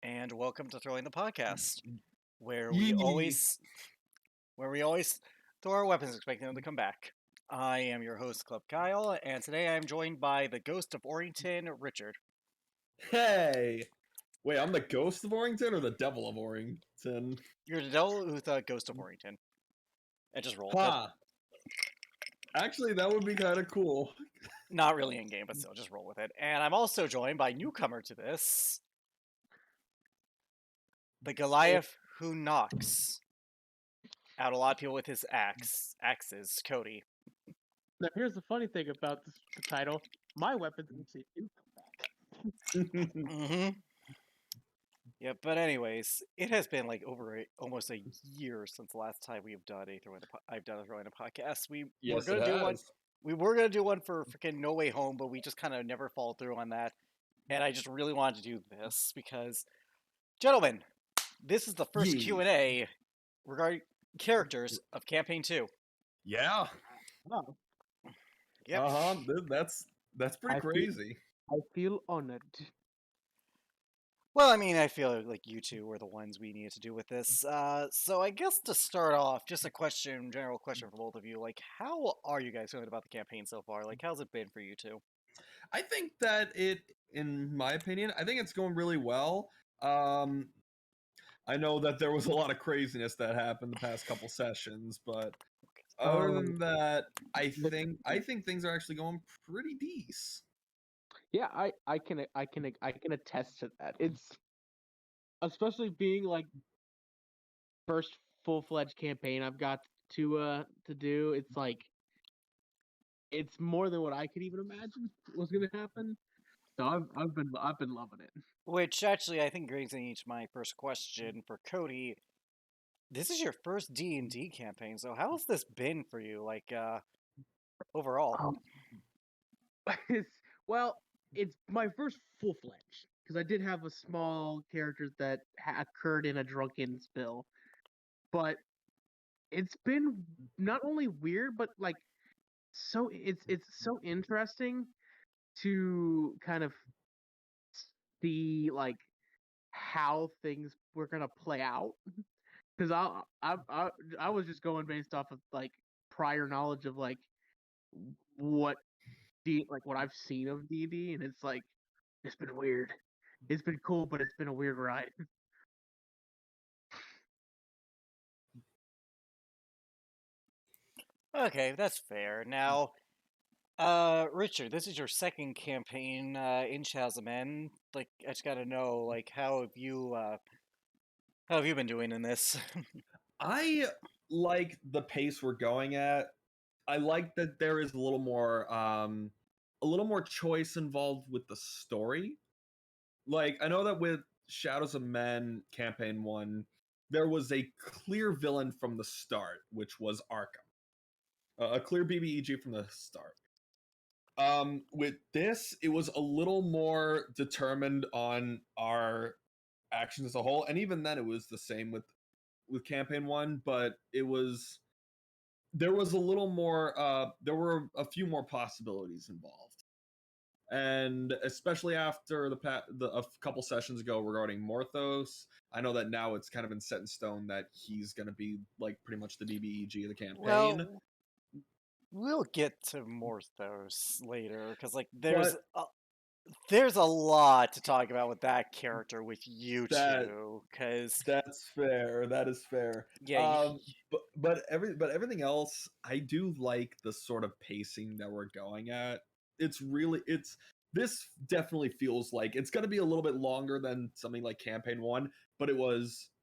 and welcome to Throwing the Podcast, where we Yee. always throw our weapons expecting them to come back. I am your host, Club Kyle, and today I am joined by the Ghost of Orrington, Richard. Hey! Wait, I'm the ghost of Orrington or the devil of Orrington? You're the devil who's the Ghost of Orrington. And just roll with it. Ha! Actually, that would be kind of cool. Not really in game, but still, just roll with it. And I'm also joined by newcomer to this, the Goliath who knocks out a lot of people with his axes, Cody. Now, here's the funny thing about the title. My weapons actually do come back. Mm-hmm. Yeah, but anyways, it has been like almost a year since the last time we've done I've done a Throwing a podcast. Yes, were it gonna do one. has. We were gonna do one for freaking No Way Home, but we just kind of never followed through on that. And I just really wanted to do this because, gentlemen, this is the first Yee. Q&A regarding characters of Campaign 2. Yeah. Wow, Yep. That's pretty I feel- crazy. I feel honored. Well, I mean, I feel like you two were the ones we needed to do with this. So I guess to start off, just a general question for both of you. Like, how are you guys feeling about the campaign so far? Like, how's it been for you two? I think that in my opinion, I think it's going really well. I know that there was a lot of craziness that happened the past couple sessions, but other than that, I think things are actually going pretty decent. Yeah, I can attest to that. It's especially being like first full-fledged campaign I've got to do. It's like it's more than what I could even imagine was gonna happen. So I've been loving it. Which actually, I think brings me to my first question for Cody. This is your first D&D campaign, so how has this been for you? Like, overall? Well, it's my first full-fledged because I did have a small character that occurred in a drunken spill, but it's been not only weird but like it's so interesting to kind of see like how things were gonna play out because I was just going based off of like prior knowledge of like what what I've seen of D&D, and it's like it's been weird. It's been cool, but it's been a weird ride. Okay, that's fair. Now, Richard, this is your second campaign in Shazamen. Like, I just gotta know, like, how have you been doing in this? I like the pace we're going at. I like that there is a little more choice involved with the story. Like, I know that with Shadows of Men campaign 1, there was a clear villain from the start, which was Arkham. A clear BBEG from the start. With this, it was a little more determined on our actions as a whole, and even then it was the same with campaign 1, but there was a little more there were a few more possibilities involved, and especially after a couple sessions ago regarding Morthos, I know that now it's kind of been set in stone that he's going to be like pretty much the BBEG of the campaign. Well, we'll get to Morthos later, because like there's a lot to talk about with that character with you two. Because that's fair. That is fair. yeah, but everything else, I do like the sort of pacing that we're going at. This definitely feels like it's going to be a little bit longer than something like campaign 1, but it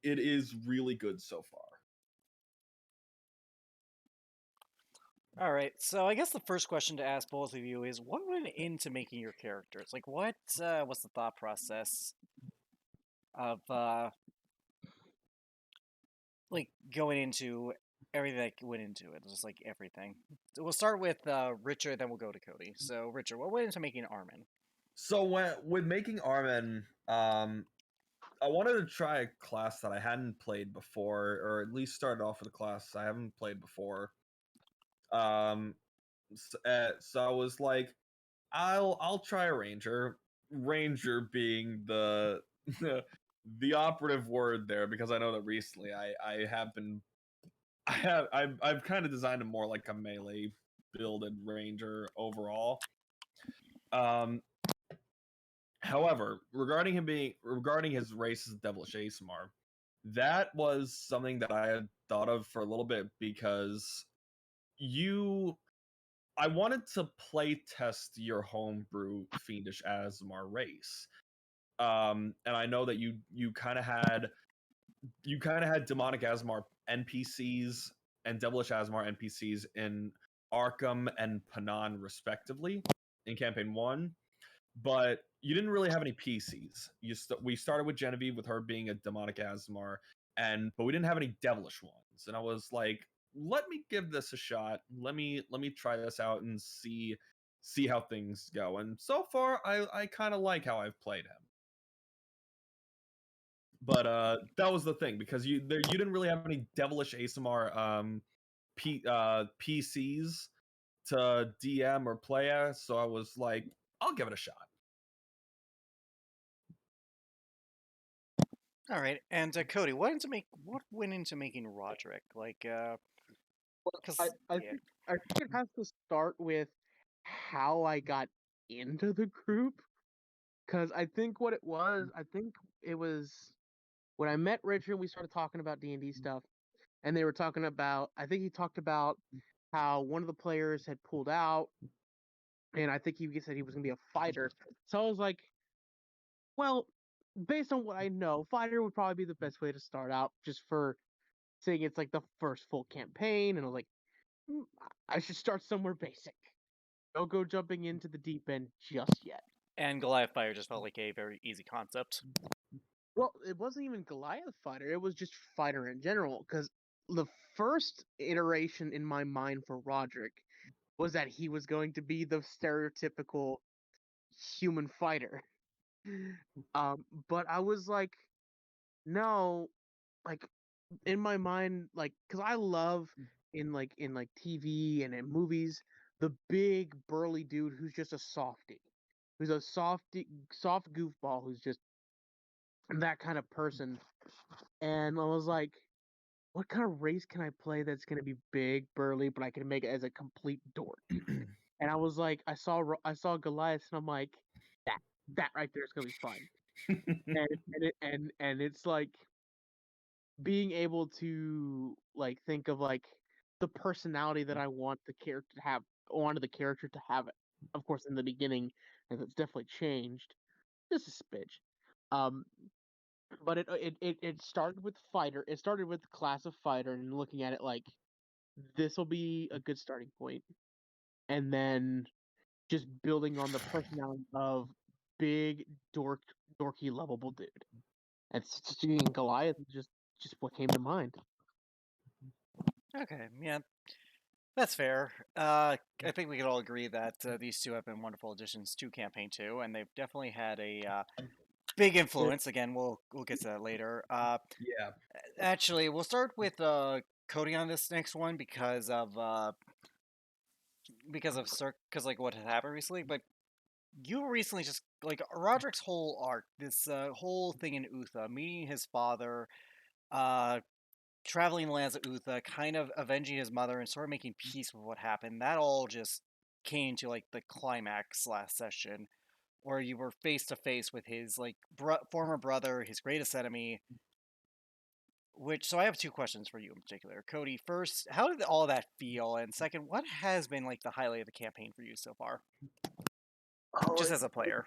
is really good so far. All right, so I guess the first question to ask both of you is, what went into making your characters? Like, what's the thought process of like going into everything that went into it? Just like everything. So we'll start with Richard, then we'll go to Cody. So Richard, what went into making Armin? So with making Armin, I wanted to try a class that I hadn't played before, or at least started off with a class I haven't played before. So I was like, I'll try a ranger. Ranger being the the operative word there, because I know that recently I've kind of designed him more like a melee builded ranger overall. Um, However, regarding his race as Devilish ASMR, that was something that I had thought of for a little bit because I wanted to play test your homebrew Fiendish Asmar race. And I know that you kind of had demonic Asmar NPCs and Devilish Asmar NPCs in Arkham and Panan respectively in campaign 1, but you didn't really have any PCs. We started with Genevieve with her being a demonic Asmar, but we didn't have any devilish ones. And I was like, let me give this a shot. Let me try this out and see how things go. And so far, I kind of like how I've played him. But that was the thing, because you didn't really have any devilish ASMR PCs to DM or play as, so I was like, I'll give it a shot. All right, and Cody, what went into making Rodrick? Like, because I yeah, think it has to start with how I got into the group. Because I think what it was, when I met Richard, we started talking about D&D stuff, and they were talking about, I think he talked about how one of the players had pulled out, and I think he said he was going to be a fighter. So I was like, well, based on what I know, fighter would probably be the best way to start out, just for saying it's like the first full campaign, and I was like, I should start somewhere basic. Don't go jumping into the deep end just yet. and Goliath Fire just felt like a very easy concept. Well, it wasn't even Goliath fighter, it was just fighter in general, because the first iteration in my mind for Rodrick was that he was going to be the stereotypical human fighter. But I was like, no, like in my mind, like, because I love in TV and in movies, the big burly dude who's just a softie, who's a soft goofball, who's just that kind of person. And I was like, what kind of race can I play that's gonna be big, burly, but I can make it as a complete dork? And I was like, I saw Goliath, and I'm like, that that right there is gonna be fun. And it's like being able to like think of like the personality that I want the character to have, wanted the character to have it. Of course, in the beginning, and it's definitely changed just a smidge. Um, but it started with fighter. It started with the class of fighter, and looking at it like this will be a good starting point, and then just building on the personality of big dorky lovable dude. And seeing Goliath is just what came to mind. Okay, yeah, that's fair. I think we could all agree that these two have been wonderful additions to campaign 2, and they've definitely had a big influence. Again, we'll get to that later. Yeah. Actually, we'll start with Cody on this next one because like what had happened recently. But you recently just like Roderick's whole arc, this whole thing in Uther, meeting his father, uh, traveling the lands of Uther, kind of avenging his mother, and sort of making peace with what happened. That all just came to like the climax last session, where you were face to face with his like former brother, his greatest enemy. So I have two questions for you in particular, Cody. First, how did all that feel, and second, what has been like the highlight of the campaign for you so far, Oh, just as a player?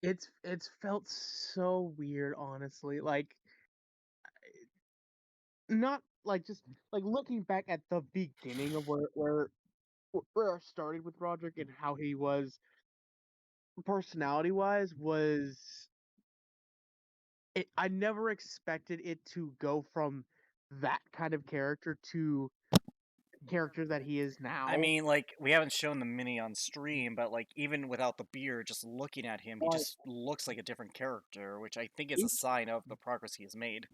it's felt so weird, honestly. Like, not like just like looking back at the beginning of where I started with Roderick and how he was personality wise was it. I never expected it to go from that kind of character to character that he is I now. mean, like we haven't shown the mini on stream, but like even without the beard, just looking at him, he Like, just looks like a different character, which I think is a e- sign of the progress he has made.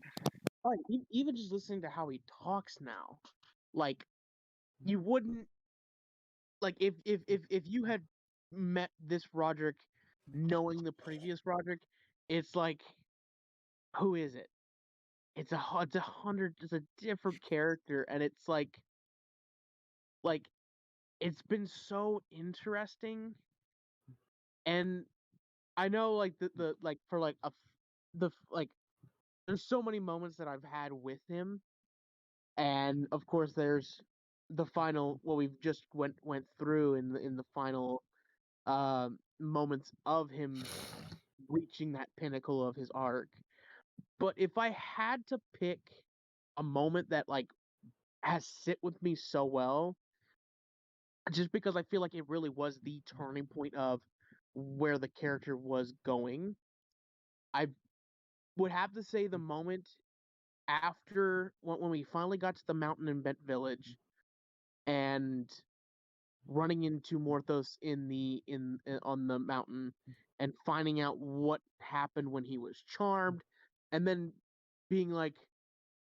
even just listening to how he talks now, like you wouldn't like if you had met this Roderick knowing the previous Roderick, it's like who is it? It's a different character, and it's like it's been so interesting. And I know like the like for like like there's so many moments that I've had with him, and of course there's the final what we've just went through in the final moments of him reaching that pinnacle of his arc. But if I had to pick a moment that like has sit with me so well, just because I feel like it really was the turning point of where the character was going, I would have to say the moment after when we finally got to the mountain in Bent Village and running into Morthos on the mountain and finding out what happened when he was charmed, and then being like,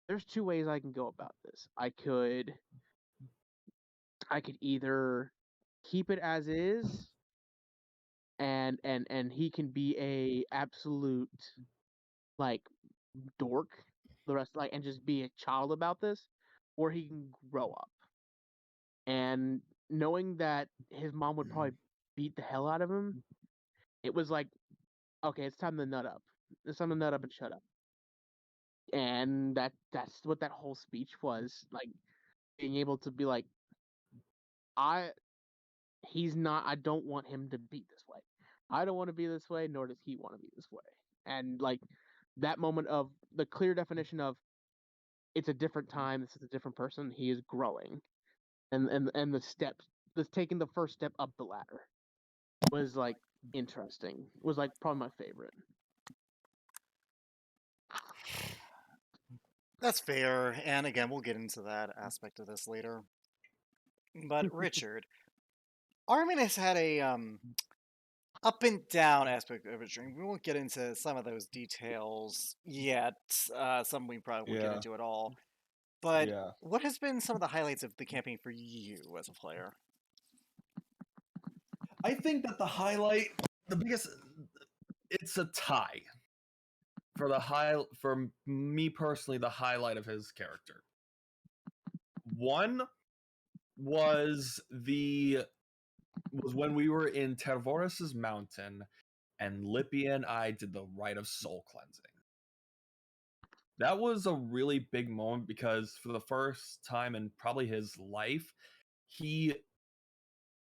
there's two ways I can go about this. I could either keep it as is and he can be a absolute like dork the rest like and just be a child about this, or he can grow up. And knowing that his mom would probably beat the hell out of him, it was like, okay, it's time to nut up. It's time to nut up and shut up. And that's what that whole speech was like, being able to be like, I he's not. I don't want him to be this way. I don't want to be this way, nor does he want to be this way. And like that moment of the clear definition of it's a different time. This is a different person. He is growing, and the steps, this taking the first step up the ladder was like interesting. Was like probably my favorite. That's fair, and again, we'll get into that aspect of this later. But Richard, Armin has had a up and down aspect of his journey. We won't get into some of those details yet. Some we probably won't get Yeah. into at all. But Yeah. what has been some of the highlights of the campaign for you as a player? I think that the biggest, it's a tie for me personally, the highlight of his character. One was when we were in Tervorus's mountain and Lippia and I did the rite of soul cleansing. That was a really big moment because for the first time in probably his life, he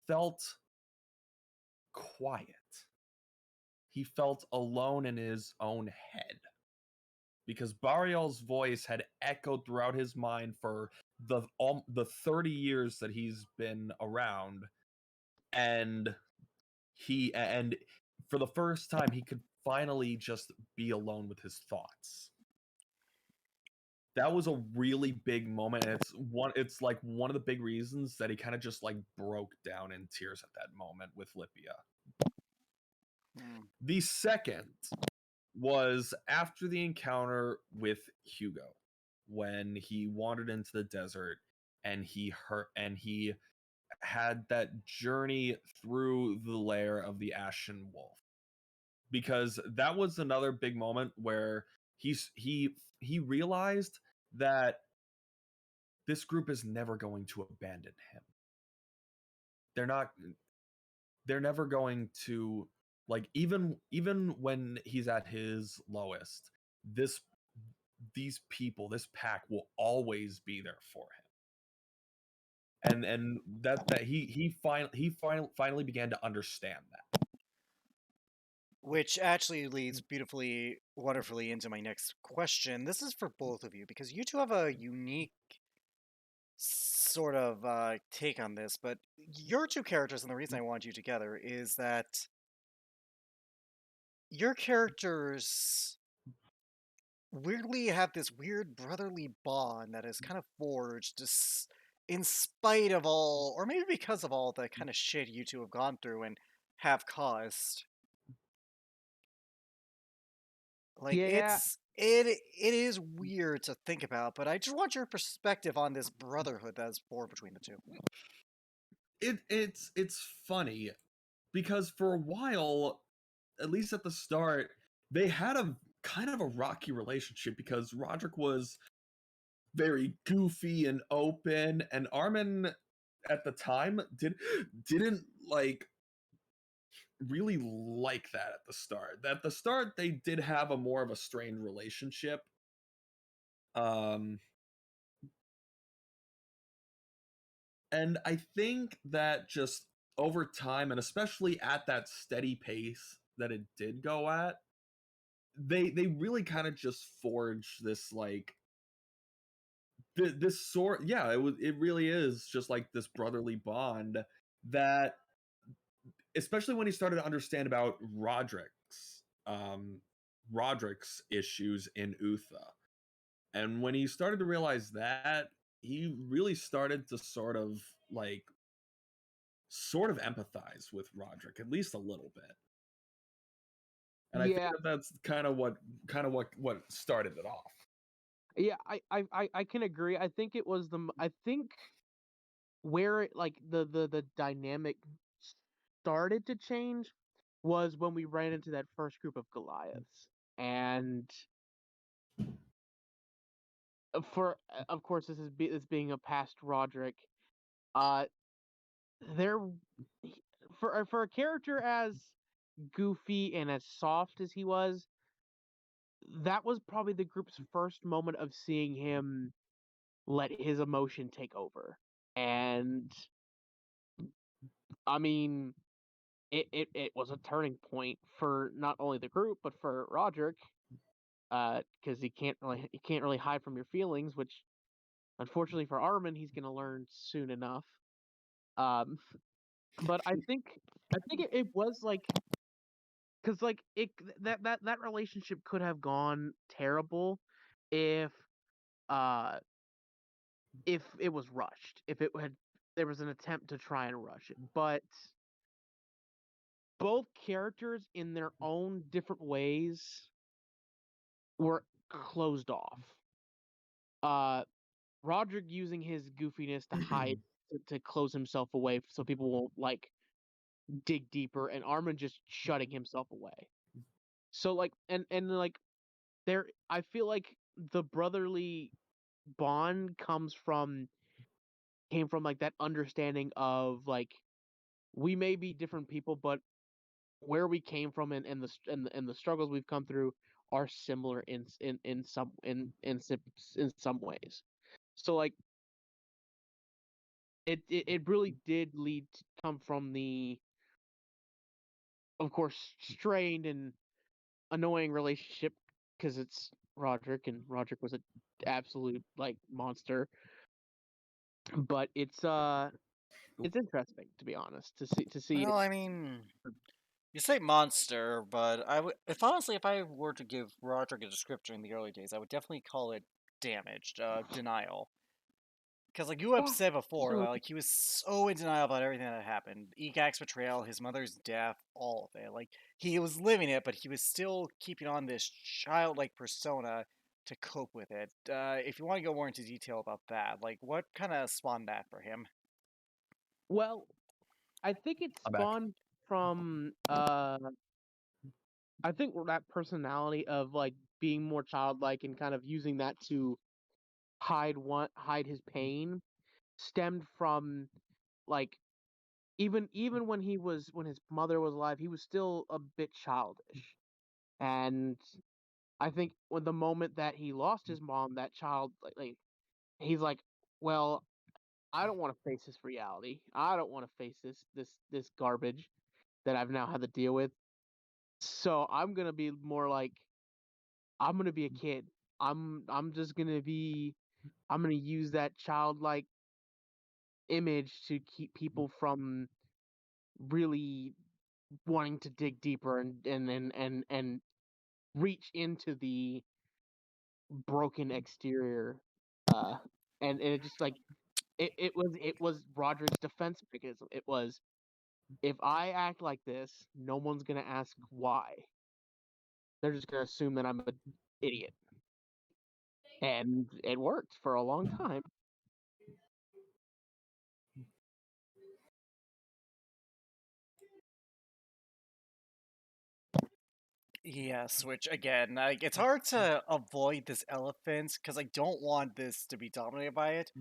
felt quiet. He felt alone in his own head because Barial's voice had echoed throughout his mind for the 30 years that he's been around, and for the first time he could finally just be alone with his thoughts. That was a really big moment, and it's like one of the big reasons that he kind of just like broke down in tears at that moment with Lippia. The second was after the encounter with Hugo, when he wandered into the desert and he had that journey through the lair of the Ashen Wolf. Because that was another big moment where he realized that this group is never going to abandon him. They're never going to, like, even when he's at his lowest, these people, this pack will always be there for him. And that he finally began to understand that. Which actually leads beautifully, wonderfully into my next question. This is for both of you because you two have a unique sort of take on this, but your two characters, and the reason I want you together is that your characters weirdly have this weird brotherly bond that is kind of forged in spite of all, or maybe because of all the kind of shit you two have gone through and have caused. Like Yeah, it is weird to think about, but I just want your perspective on this brotherhood that's born between the two. It's funny because for a while, at least at the start, they had a kind of a rocky relationship because Rodrick was very goofy and open, and Armin at the time didn't like really like that at the start. At the start, they did have a more of a strained relationship. And I think that just over time, and especially at that steady pace that it did go at, they really kind of just forged this like this sort. Yeah, it really is just like this brotherly bond that, especially when he started to understand about Rodrick's issues in Uther. And when he started to realize that, he really started to sort of empathize with Rodrick, at least a little bit. And I think Yeah, that's kind of what started it off. yeah, I can agree. I think it was I think where it, like the dynamic started to change was when we ran into that first group of Goliaths. And for of course this being a past Rodrick, uh there for a character as goofy and as soft as he was, that was probably the group's first moment of seeing him let his emotion take over. And I mean, it was a turning point for not only the group but for Roderick, because he can't really hide from your feelings, which unfortunately for Armin he's gonna learn soon enough. Um, but I think it was like, because like it that relationship could have gone terrible if uh if it was rushed, if it had there was an attempt to try and rush it. But both characters in their own different ways were closed off. Uh Roderick using his goofiness to hide, to close himself away so people won't like dig deeper, and Armin just shutting himself away. So like, and like, there I feel like the brotherly bond came from like that understanding of like, we may be different people, but where we came from, and the struggles we've come through are similar in some ways. So like, it really did lead to come from the, of course, strained and annoying relationship, because it's Roderick, and Roderick was an absolute like monster. But it's interesting, to be honest, to see it. Well, I mean, you say monster, but if honestly, if I were to give Rodrick a descriptor in the early days, I would definitely call it damaged, denial. Because like you have Oh, said before, absolutely. like he was so in denial about everything that happened, Egak's betrayal, his mother's death, all of it. Like he was living it, but he was still keeping on this childlike persona to cope with it. If you want to go more into detail about that, like what kind of spawned that for him? Well, I think it I'm back. spawned from I think that personality of like being more childlike and kind of using that to hide his pain, stemmed from like, even when his mother was alive, he was still a bit childish. And I think when the moment that he lost his mom, that child, like he's like, well, I don't want to face this reality. I don't want to face this garbage that I've now had to deal with. So I'm gonna be more like, I'm gonna be a kid. I'm just gonna be I'm gonna use that childlike image to keep people from really wanting to dig deeper and reach into the broken exterior. Uh and it just like, it was Roderick's defense mechanism. It was, if I act like this, no one's gonna ask why. They're just gonna assume that I'm an idiot. And it worked for a long time. Yes, which again, like it's hard to avoid this elephant because I don't want this to be dominated by it.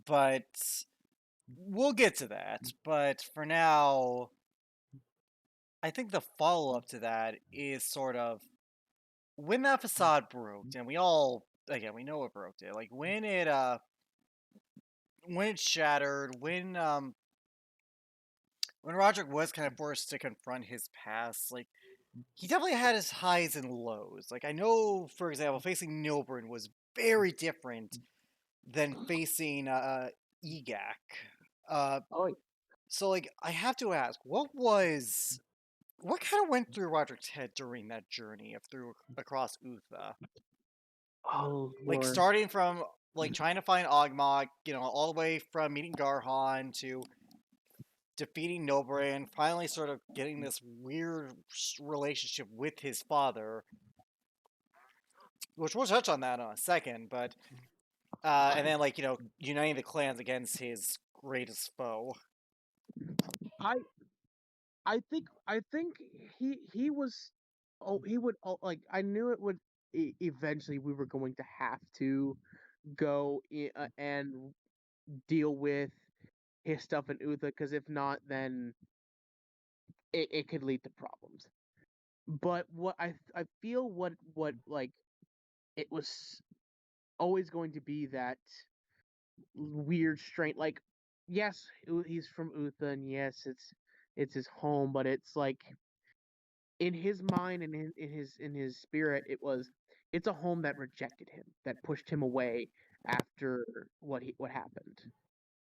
But we'll get to that. But for now, I think the follow up to that is sort of when that facade broke, and we all again we know it broke it. Like when it shattered, when Rodrick was kind of forced to confront his past, like he definitely had his highs and lows. Like I know, for example, facing Nilbrin was very different than facing Egak. Oh, So like I have to ask, what kind of went through Roderick's head during that journey of through across Utha? oh Like Lord. starting from like trying to find Ogmok, all the way from meeting Garhan to defeating Nilbrin, finally sort of getting this weird relationship with his father, which we'll touch on that in a second, but and then like uniting the clans against his greatest foe. I I think he was, oh, he would, oh, like, I knew it would, eventually we were going to have to go and deal with his stuff in Uther, because if not, then it could lead to problems. But what I feel, what like, it was always going to be that weird strain. Like, yes, he's from Uther, and yes, it's his home, but it's like, in his mind and in his spirit, it's a home that rejected him, that pushed him away after what happened.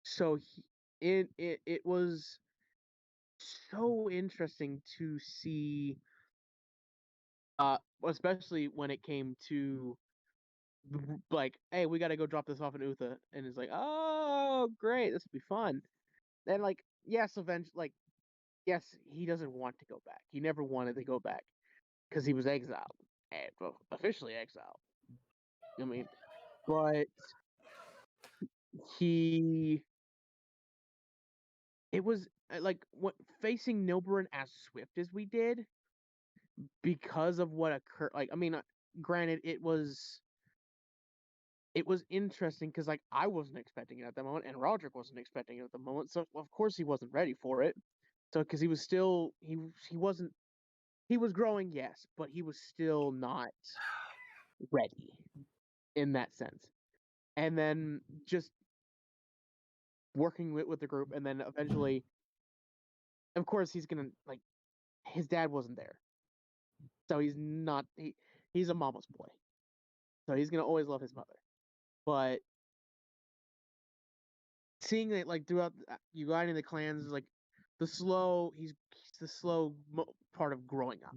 So it was so interesting to see, especially when it came to, like, hey, we got to go drop this off in Uther, and it's like, oh great, this will be fun. Then, like, yes, eventually, like, yes, he doesn't want to go back. He never wanted to go back because he was exiled, and, well, officially exiled. I mean, but he it was, like, what, facing Nilbrin as swift as we did, because of what occurred. Like, I mean, granted, it was interesting because, like, I wasn't expecting it at the moment, and Roderick wasn't expecting it at the moment, so of course he wasn't ready for it. So, because he was still, he wasn't, he was growing, yes, but he was still not ready in that sense. And then just working with the group, and then eventually, of course, he's gonna, like, his dad wasn't there, so he's not, he's a mama's boy, so he's gonna always love his mother. But seeing it, like, throughout, uniting the clans, is like he's the slow part of growing up,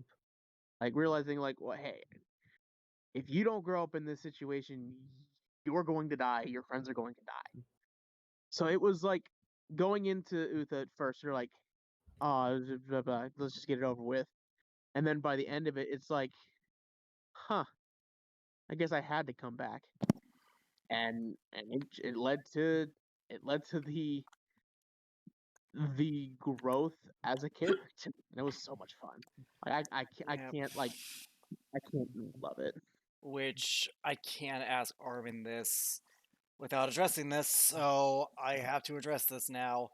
like realizing, like, well, hey, if you don't grow up in this situation, you're going to die. Your friends are going to die. So it was like going into Uther at first, you're like, oh, let's just get it over with. And then by the end of it, it's like, huh, I guess I had to come back. And it led to the growth as a character. And it was so much fun. Like, I Yeah, can't, like, I can't love it. which I can't ask Armin this without addressing this, so I have to address this now.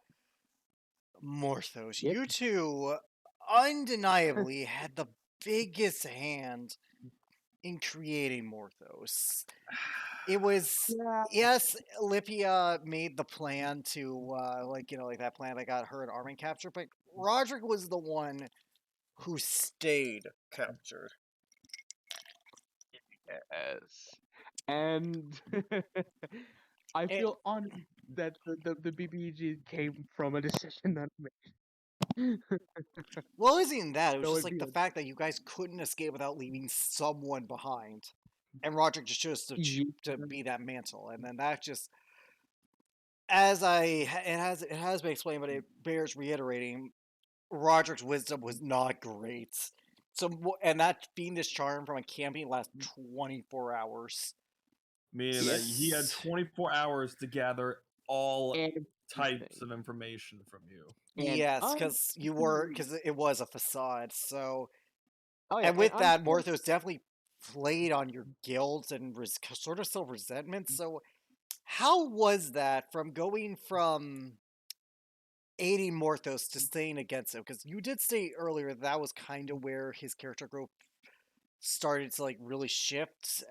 Morthos, Yep. you two undeniably had the biggest hand in creating Morthos. It was Yeah. yes, Lipia made the plan to like that plan that got her and Armin captured, but Roderick was the one who stayed captured. Yes. And I And feel on that the BBG came from a decision that I made. well, it wasn't even that. It was So just it'd like be the fact that you guys couldn't escape without leaving someone behind, and Roderick just chose to be that mantle, and then that just it has been explained, but it bears reiterating. Roderick's wisdom was not great. So and that fiendish charm from a campaign lasts 24 hours. Meaning that he had Yes. 24 hours to gather all types Everything. of information from you. And Yes, because it was a facade. So Oh yeah, And and with that, understand. Morthos definitely played on your guilt and sort of still resentment. So, how was that from going from aiding Morthos to staying against him? Because you did say earlier that was kind of where his character growth started to like really shift.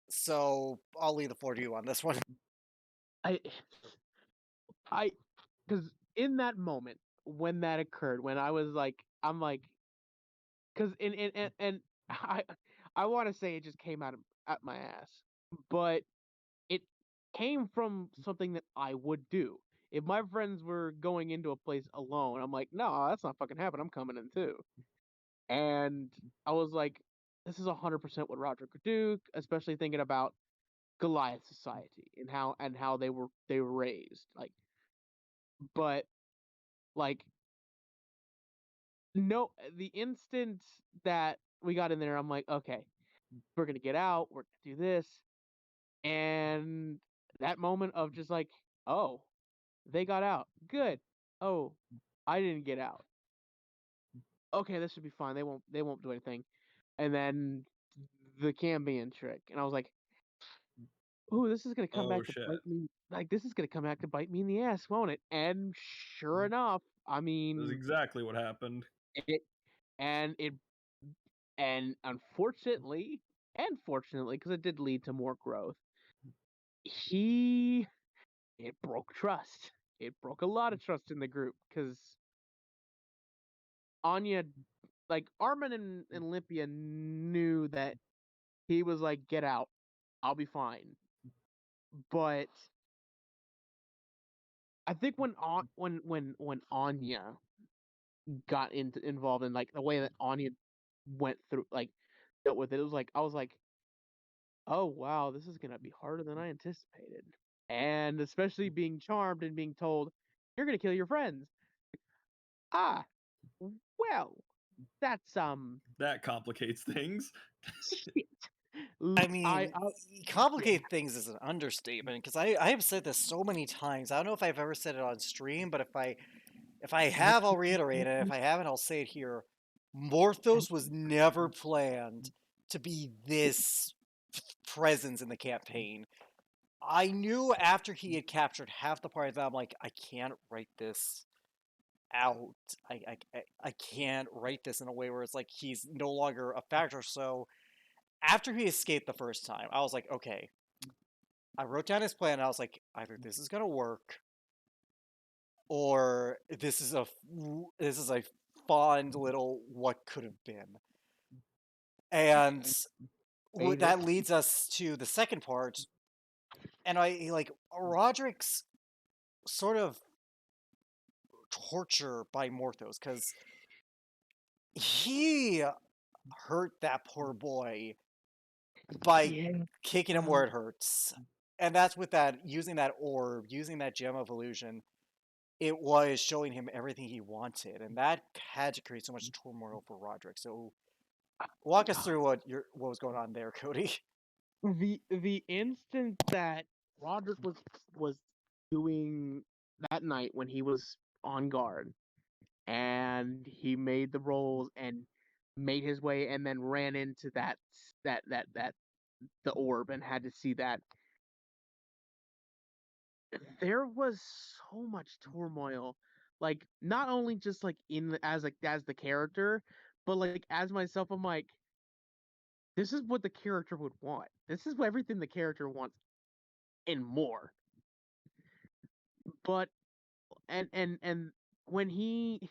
So I'll leave the floor to you on this one. I I because in that moment when that occurred, when I was like, I'm like, because and I I want to say it just came out my ass, but it came from something that I would do. If my friends were going into a place alone, I'm like, no, that's not fucking happening. I'm coming in too. And I was like, this is 100% what Rodrick would do, especially thinking about Goliath society and how they were raised. But like no, the instant that we got in there, I'm like, okay, we're gonna get out, we're gonna do this, and that moment of just like, oh, they got out, good. Oh, I didn't get out. Okay, this should be fine. They won't do anything. And then the Cambion trick, and I was like, ooh, this is gonna come Oh back to shit. bite me. Like this is gonna come back to bite me in the ass, won't it? And sure enough, I That's mean, exactly what happened. it and it and unfortunately and fortunately, because it did lead to more growth, he it broke trust. It broke a lot of trust in the group because Anya, like Armin and Olympia knew that he was like, get out, I'll be fine. But I think when Anya got involved in like the way that Anya went through like dealt with it, it was like I was like, oh wow, this is gonna be harder than I anticipated. And especially being charmed and being told you're gonna kill your friends. Ah, well, that's That complicates things. shit. I I mean, yeah, complicate things is an understatement because I have said this so many times. I don't know if I've ever said it on stream, but if I have, I'll reiterate it. If I haven't, I'll say it here. Morthos was never planned to be this presence in the campaign. I knew after he had captured half the party that I'm like, I can't write this out. I can't write this in a way where it's like he's no longer a factor. So after he escaped the first time, I was like, okay. I wrote down his plan. And I was like, either this is gonna work, or this is a fond little what could have been. And made it. that leads us to the second part. And I like Roderick's sort of torture by Morthos because he hurt that poor boy by Yeah. kicking him where it hurts. And that's with that using that orb, using that gem of illusion. It was showing him everything he wanted, and that had to create so much turmoil for Roderick. So walk us through what was going on there, Cody. The instant that Roderick was doing that night when he was on guard and he made the rolls and made his way and then ran into that the orb and had to see that, there was so much turmoil, like not only just like as the character, but like as myself, I'm like, this is what the character would want, this is what everything the character wants and more. But and when he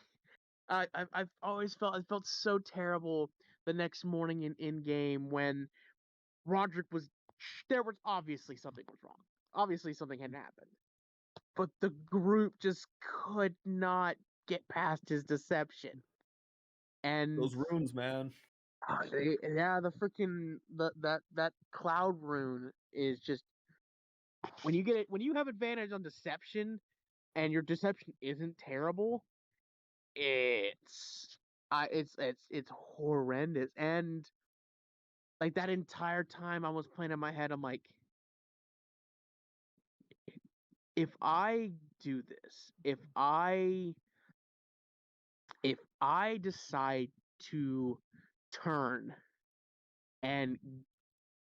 I've always felt so terrible the next morning in game when Roderick was, there was obviously something was wrong, obviously something had happened, but the group just could not get past his deception. And Those runes, man. yeah, the freaking that cloud rune is just, when you get it, when you have advantage on deception and your deception isn't terrible, it's it's horrendous. And like that entire time I was playing in my head, I'm like, if I do this, if I decide to turn and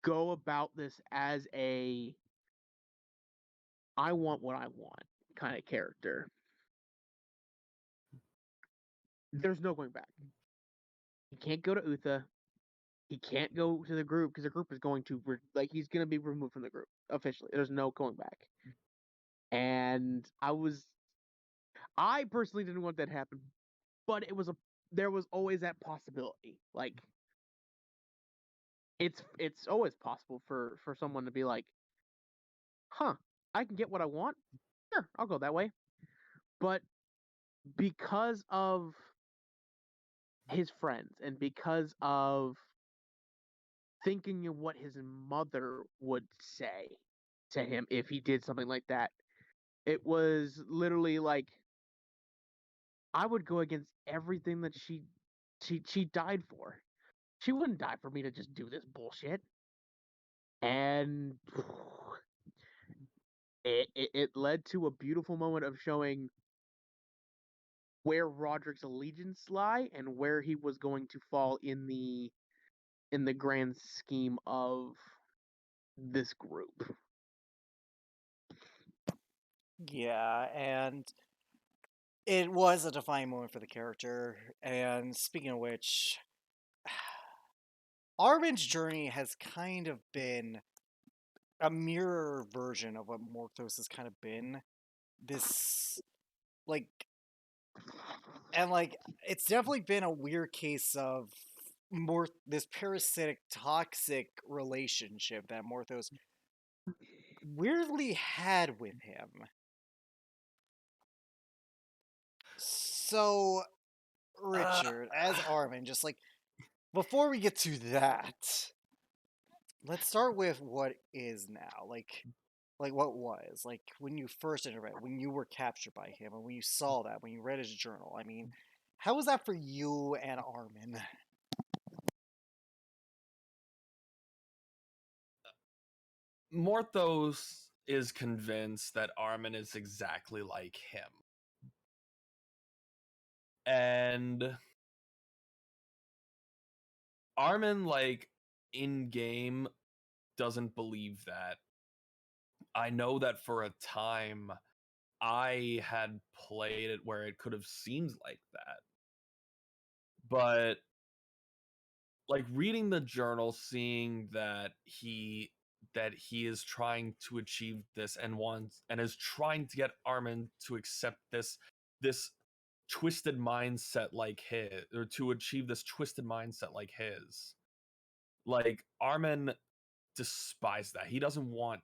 go about this as a I want what I want kind of character, there's no going back. He can't go to Uther. He can't go to the group because the group is going to he's going to be removed from the group officially. There's no going back. And I personally didn't want that to happen, but there was always that possibility. Like it's always possible for someone to be like, "Huh, I can get what I want. Sure, I'll go that way." But because of his friends and because of thinking of what his mother would say to him if he did something like that, it was literally like I would go against everything that she died for. She wouldn't die for me to just do this bullshit. And it led to a beautiful moment of showing where Roderick's allegiance lie and where he was going to fall in the grand scheme of this group. Yeah, and it was a defining moment for the character. And speaking of which, Armin's journey has kind of been a mirror version of what Morthos has kind of been. This, like, and like, it's definitely been a weird case of this parasitic, toxic relationship that Morthos weirdly had with him. So, Richard, as Armin, just like, before we get to that, let's start with what is now. Like what was. Like, when you first interacted, when you were captured by him, and when you saw that, when you read his journal. I mean, how was that for you and Armin? Morthos is convinced that Armin is exactly like him. And Armin, like, in game, doesn't believe that. I know that for a time, I had played it where it could have seemed like that. But, like, reading the journal, seeing that he is trying to achieve this and is trying to get Armin to accept this twisted mindset like his, or to achieve this twisted mindset like his. Like, Armin despises that. He doesn't want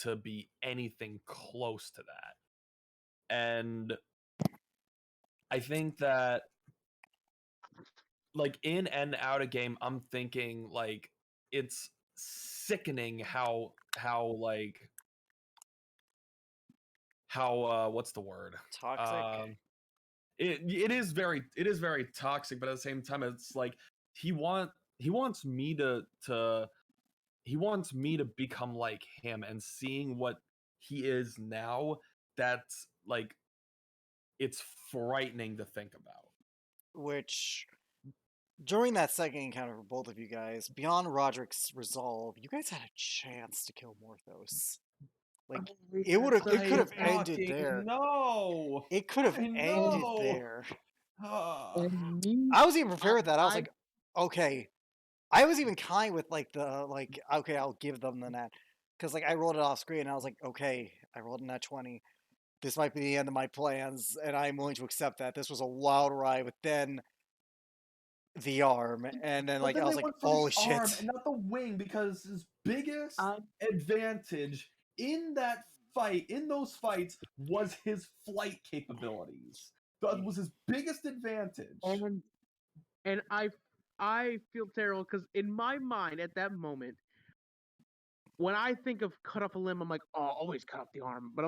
to be anything close to that. And I think that, like, in and out of game, I'm thinking, like, it's sickening how what's the word? Toxic? It is very toxic, but at the same time, it's like he wants me to become like him, and seeing what he is now, that's like, it's frightening to think about. Which, during that second encounter for both of you guys, beyond Roderick's resolve, you guys had a chance to kill Morthos. Like, it could have ended there. No, It could have ended know. there. And me, I was even prepared with that. I was like, okay. I was even kind with like okay, I'll give them the net. Because like I rolled it off screen and I was like, okay, I rolled a net 20. This might be the end of my plans, and I'm willing to accept that. This was a wild ride, but then the arm, and then like I was like, holy shit. Arm and not the wing, because his biggest advantage in those fights was his flight capabilities. That was his biggest advantage. And I feel terrible because in my mind at that moment, when I think of cut off a limb, I'm like, oh, always cut off the arm. But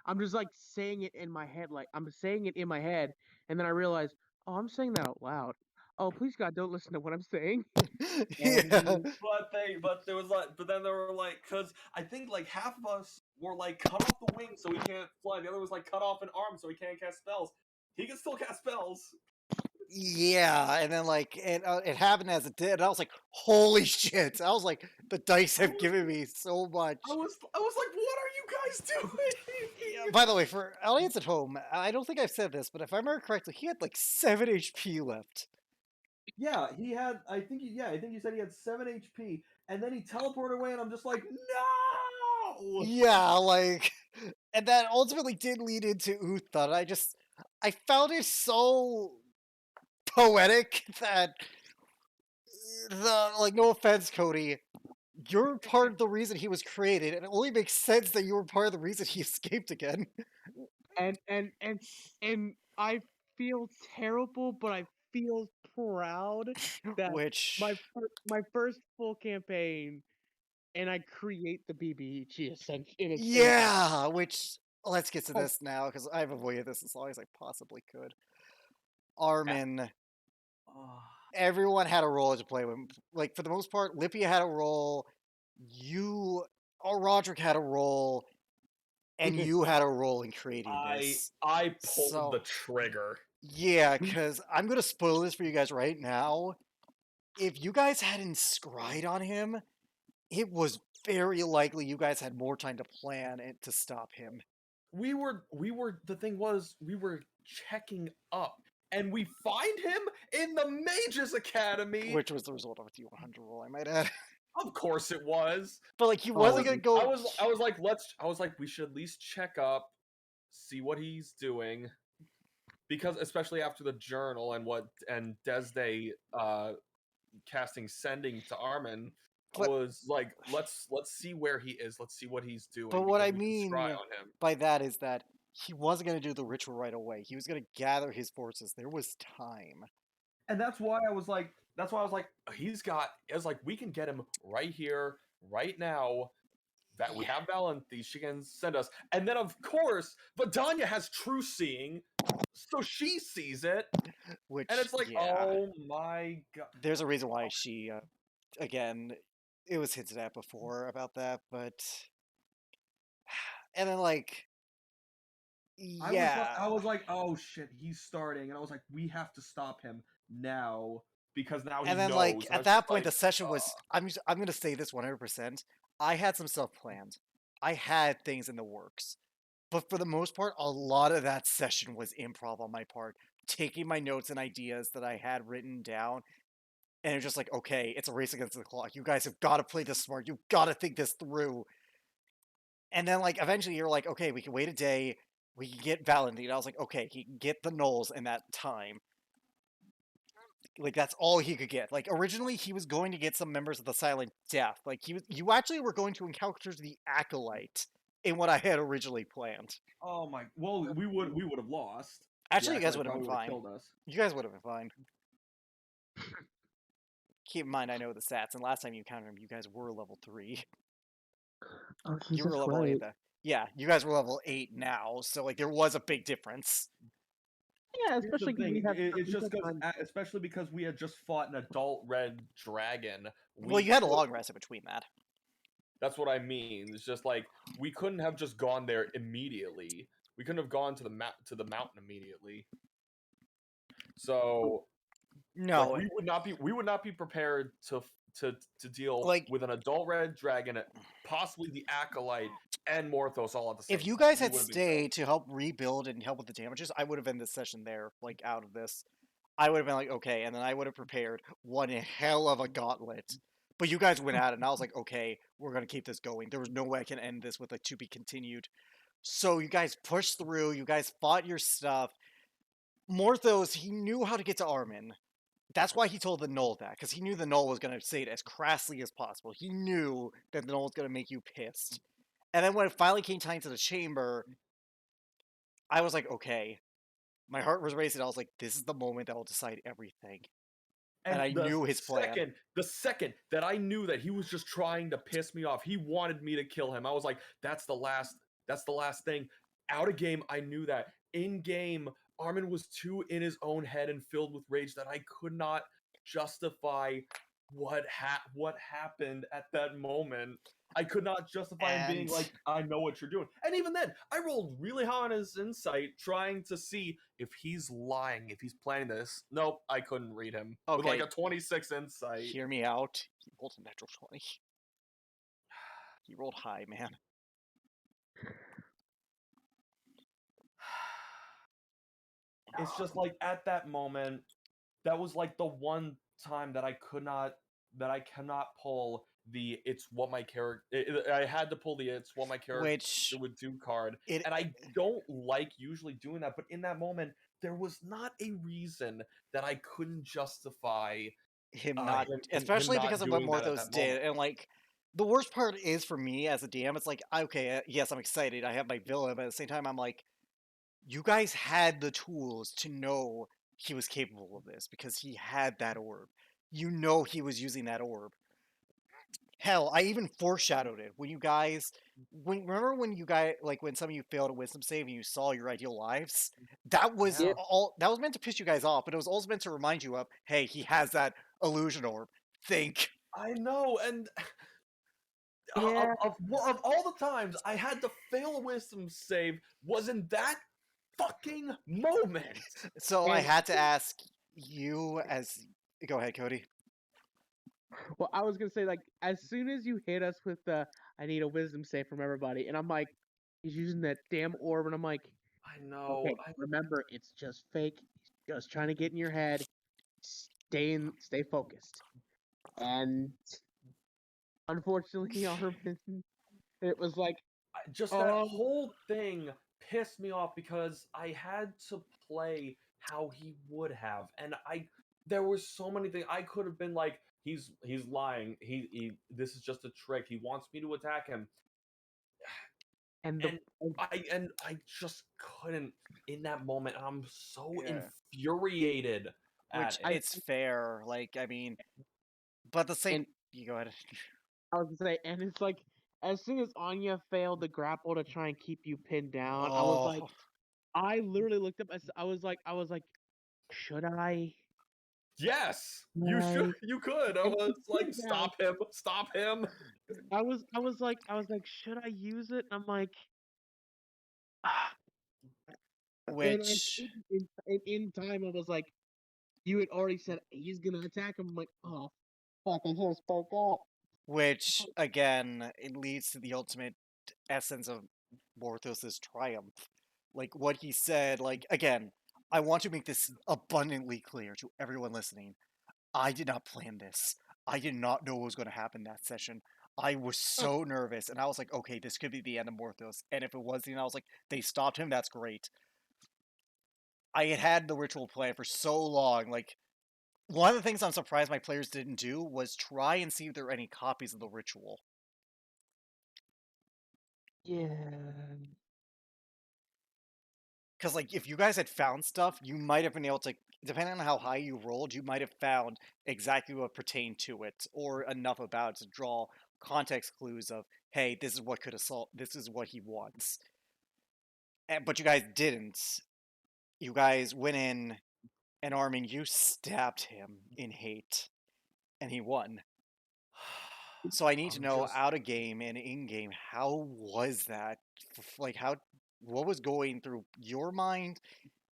I'm just like saying it in my head, like I'm saying it in my head, and then I realize, oh, I'm saying that out loud. Oh, please God, don't listen to what I'm saying. Yeah. But then they were like, because I think like half of us were like, cut off the wing so he can't fly. The other was like, cut off an arm so he can't cast spells. He can still cast spells. Yeah, and then like it happened as it did, and I was like, "Holy shit!" I was like, "The dice I have was- given me so much." I was like, what are you guys Yeah, doing? by the way, for audience at home, I don't think I've said this, but if I remember correctly, he had like 7 HP left. Yeah, he had. I think. I think you said he had 7 HP, and then he teleported away, and I'm just like, no. Yeah, like, and that ultimately did lead into Uther. And I found it so poetic that no offense, Cody, you're part of the reason he was created, and it only makes sense that you were part of the reason he escaped again. and and and and I feel terrible, but I feel proud that Which, my first full campaign, and I create the BBEG essentially. yeah, which let's get to this now because I've avoided this as long as I possibly could. Armin, Oh, everyone had a role to play with. Like for the most part, Lipia had a role. You or Rodrick had a role, and you had a role in creating this. I pulled So the trigger. yeah, because I'm gonna spoil this for you guys right now. If you guys hadn't scryed on him, it was very likely you guys had more time to plan and to stop him. We were. The thing was, we were checking up, and we find him in the Mages Academy. Which was the result of a T100 roll, I might add. Of course, it was. But like he wasn't gonna go. I was like, we should at least check up, see what he's doing, because especially after the journal and Desde casting sending to Armin, I But was like, let's see where he is, let's see what he's doing. but what because I we can scry mean on him. by that is that he wasn't gonna do the ritual right away. He was gonna gather his forces. There was time. And that's why I was like, he's got. It's like we can get him right here, right now. That we have Valenthe, she can send us. And then, of course, Vidania has true seeing, so she sees it. Which And it's like, yeah, oh my god. there's a reason why she again it was hinted at before about that, but and then like yeah. I was like, oh shit, he's starting. And I was like, we have to stop him now. Because now he And then, knows. like, And I at was that just point, the like, session was. I'm gonna say this 100%. I had some stuff planned. I had things in the works, but for the most part, a lot of that session was improv on my part, taking my notes and ideas that I had written down, and it was just like, okay, it's a race against the clock. You guys have got to play this smart. You've got to think this through. And then, like, eventually, you're like, okay, we can wait a day. We can get Valentine. I was like, okay, he can get the Knolls in that time. Like that's all he could get. Like originally he was going to get some members of the Silent Death. Like you actually were going to encounter the Acolyte in what I had originally planned. oh my. Well, we would have lost. Actually, The you guys Acolyte would have been probably would've fine. killed us. You guys would have been fine. Keep in mind, I know the stats, and last time you counted them, you guys were level 3. Oh, You were Jesus level 8. Christ. Yeah, you guys were level 8 now, so like there was a big difference. Yeah, Here's the especially 'cause thing, we had it's we just had because, time. especially because we had just fought an adult red dragon. Well, you had a could- long rest in between that. That's what I mean. It's just like we couldn't have just gone there immediately. We couldn't have gone to the mountain immediately. So No, like we would not be prepared to deal Like- with an adult red dragon, possibly the Acolyte and Morthos all at the same if you time. guys We had would've been stayed to help rebuild and help with the damages, I would have ended this session there, like out of this. I would have been like, okay, and then I would have prepared one hell of a gauntlet. But you guys went at it, and I was like, okay, we're gonna keep this going. There was no way I can end this with a to be continued. So you guys pushed through. You guys fought your stuff. Morthos, he knew how to get to Armin. That's why he told the Knoll that, because he knew the Knoll was gonna say it as crassly as possible. He knew that the Knoll was gonna make you pissed. And then when it finally came time to the chamber, I was like, okay. My heart was racing. I was like, this is the moment that will decide everything. And I knew his plan. The second that I knew that he was just trying to piss me off, he wanted me to kill him. I was like, that's the last thing. Out of game, I knew that. In game, Armin was too in his own head and filled with rage that I could not justify what happened at that moment. I could not justify him being And like, I know what you're doing. And even then, I rolled really high on his insight, trying to see if he's lying, if he's planning this. Nope, I couldn't read him. With like okay, a 26 insight. hear me out. He rolled a natural 20. He rolled high, man. It's just like at that moment, that was like the one time that I cannot pull the it's what my character. I had to pull the it's what my character Which would do card, it and I don't like usually doing that. But in that moment, there was not a reason that I couldn't justify him not, him especially because not of what doing that at Morthos that moment. did, and like the worst part is for me as a DM, it's like okay, yes, I'm excited. I have my villain, but at the same time, I'm like, you guys had the tools to know he was capable of this because he had that orb. You know he was using that orb. Hell, I even foreshadowed it when you guys. Remember when you guys like when some of you failed a wisdom save and you saw your ideal lives? That was Yeah. all. That was meant to piss you guys off, but it was also meant to remind you of, hey, he has that illusion orb. Think. I know, and Yeah. of all the times I had to fail a wisdom save, wasn't that fucking moment? So I And had to ask you as. Go ahead, Cody. well, I was gonna say like as soon as you hit us with the I need a wisdom save from everybody, and I'm like, he's using that damn orb, and I'm like, I know. okay, remember it's just fake. He's just trying to get in your head. Stay focused. And unfortunately, Armin, it was like, Just that oh, whole thing pissed me off because I had to play how he would have, and there were so many things I could have been like, he's lying. He this is just a trick. He wants me to attack him, and the and I just couldn't in that moment. I'm so Yeah. infuriated Which at it. I it's fair. Like I mean, but the same. and You go ahead. I was gonna say, and it's like as soon as Anya failed the grapple to try and keep you pinned down, Oh, I literally looked up. I was like, should I? Yes, you should. Like, You could. I and was he's like, pinned down. stop him! Stop him! I was like, should I use it? And I'm like, ah. And which in time, I was like, you had already said he's gonna attack him. I'm like, oh, fuck, I just spoke up. which again, it leads to the ultimate essence of Morthos's triumph. Like what he said. Like again, I want to make this abundantly clear to everyone listening. I did not plan this. I did not know what was going to happen that session. I was so nervous, and I was like, okay, this could be the end of Morthos. And if it was the end, I was like, they stopped him. That's great. I had the ritual plan for so long. Like, one of the things I'm surprised my players didn't do was try and see if there are any copies of the ritual. Yeah. Because, like, if you guys had found stuff, you might have been able to, depending on how high you rolled, you might have found exactly what pertained to it, or enough about it to draw context clues of, hey, this is what could assault, this is what he wants. But you guys didn't. You guys went in, and Armin, you stabbed him in hate, and he won. So I need to I'm know just out of game and in game, how was that? Like, what was going through your mind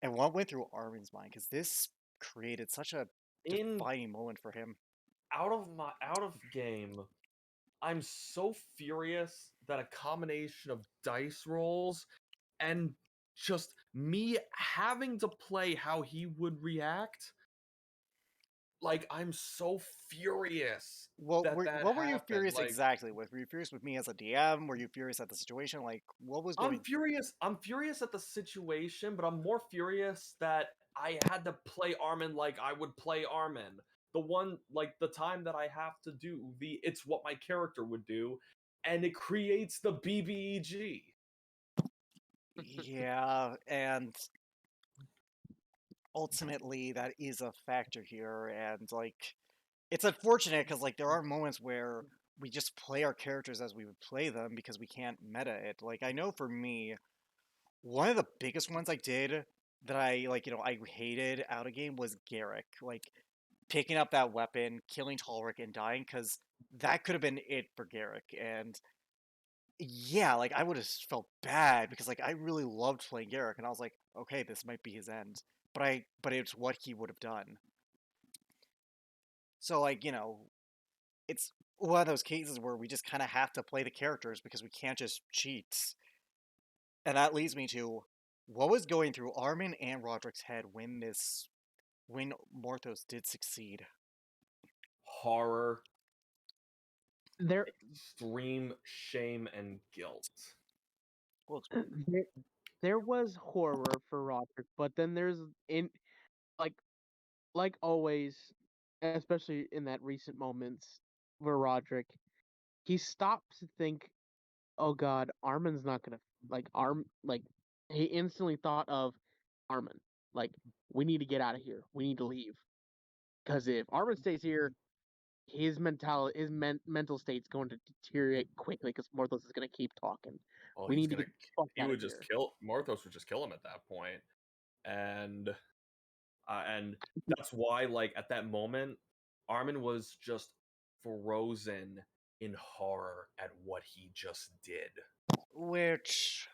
and what went through Armin's mind? Because this created such a in defining moment for him. out of game. I'm so furious that a combination of dice rolls and just me having to play how he would react. Like, I'm so furious that What were you happened. furious Like, exactly with? Were you furious with me as a DM? Were you furious at the situation? Like, what was going? I'm furious at the situation, but I'm more furious that I had to play Armin like I would play Armin. The one, like, the time that I have to do it's what my character would do, and it creates the BBEG. Yeah, and ultimately that is a factor here, and like, it's unfortunate because like there are moments where we just play our characters as we would play them because we can't meta it. Like I know for me, one of the biggest ones I did that I like, I hated out of game was Garrick. Like picking up that weapon, killing Talric, and dying, because that could have been it for Garrick. And yeah, like I would have felt bad because like I really loved playing Garrick, and I was like, okay, this might be his end. But it's what he would have done. So like it's one of those cases where we just kind of have to play the characters because we can't just cheat. And that leads me to what was going through Armin and Roderick's head when Morthos did succeed. Horror, There, extreme shame, and guilt. Well, there was horror for Roderick, but then there's in like like always, especially in that recent moments for Roderick, he stopped to think, "Oh God, Armin's not gonna like." He instantly thought of Armin. Like, we need to get out of here. We need to leave because if Armin stays here, his mental state's going to deteriorate quickly because Morthos is going to keep talking. Well, We need to get the fuck he out would of just here. kill Morthos would just kill him at that point, and that's why like at that moment, Armin was just frozen in horror at what he just did. which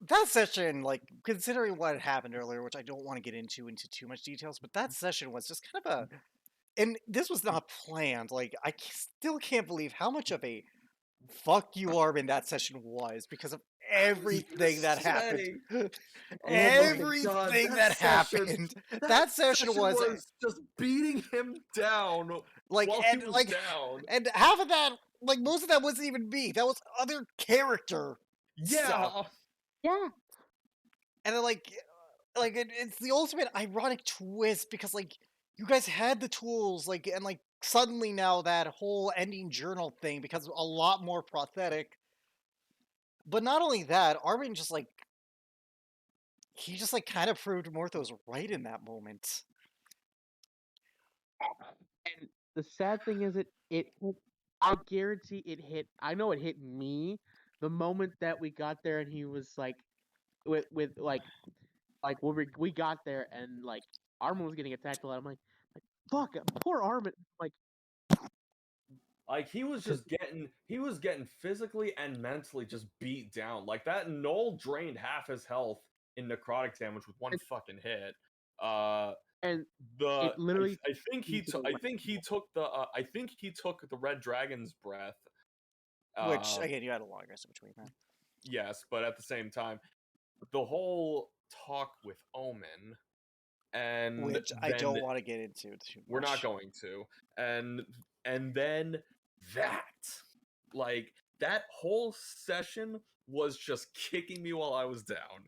that session, like considering what had happened earlier, which I don't want to get into too much details, but that session was just kind of a, and this was not planned. Like still can't believe how much of a fuck you Armin that session was because of everything that happened. Oh my god, Everything that happened. That session was just beating him down like while he and was like down. and half of that, like most of that wasn't even me. That was other character stuff. Yeah, Yeah, And then it's the ultimate ironic twist because like you guys had the tools and like suddenly now that whole ending journal thing becomes a lot more prosthetic. But not only that, Armin just like he just like kind of proved Morthos right in that moment. and the sad thing is, I guarantee it hit. I know it hit me the moment that we got there, and he was like, with when we got there, and like Armin was getting attacked a lot. I'm like fuck, poor Armin. like he was getting physically and mentally just beat down. Like that Knoll drained half his health in necrotic damage with one And, fucking hit. Uh, and the it literally I think he into took the I think he took the red dragon's breath. Which Uh, again, you had a long rest in between that. yes, but at the same time, the whole talk with Omen, and Which I then don't want to get into too we're not much. going to, and then that, like that whole session was just kicking me while I was down.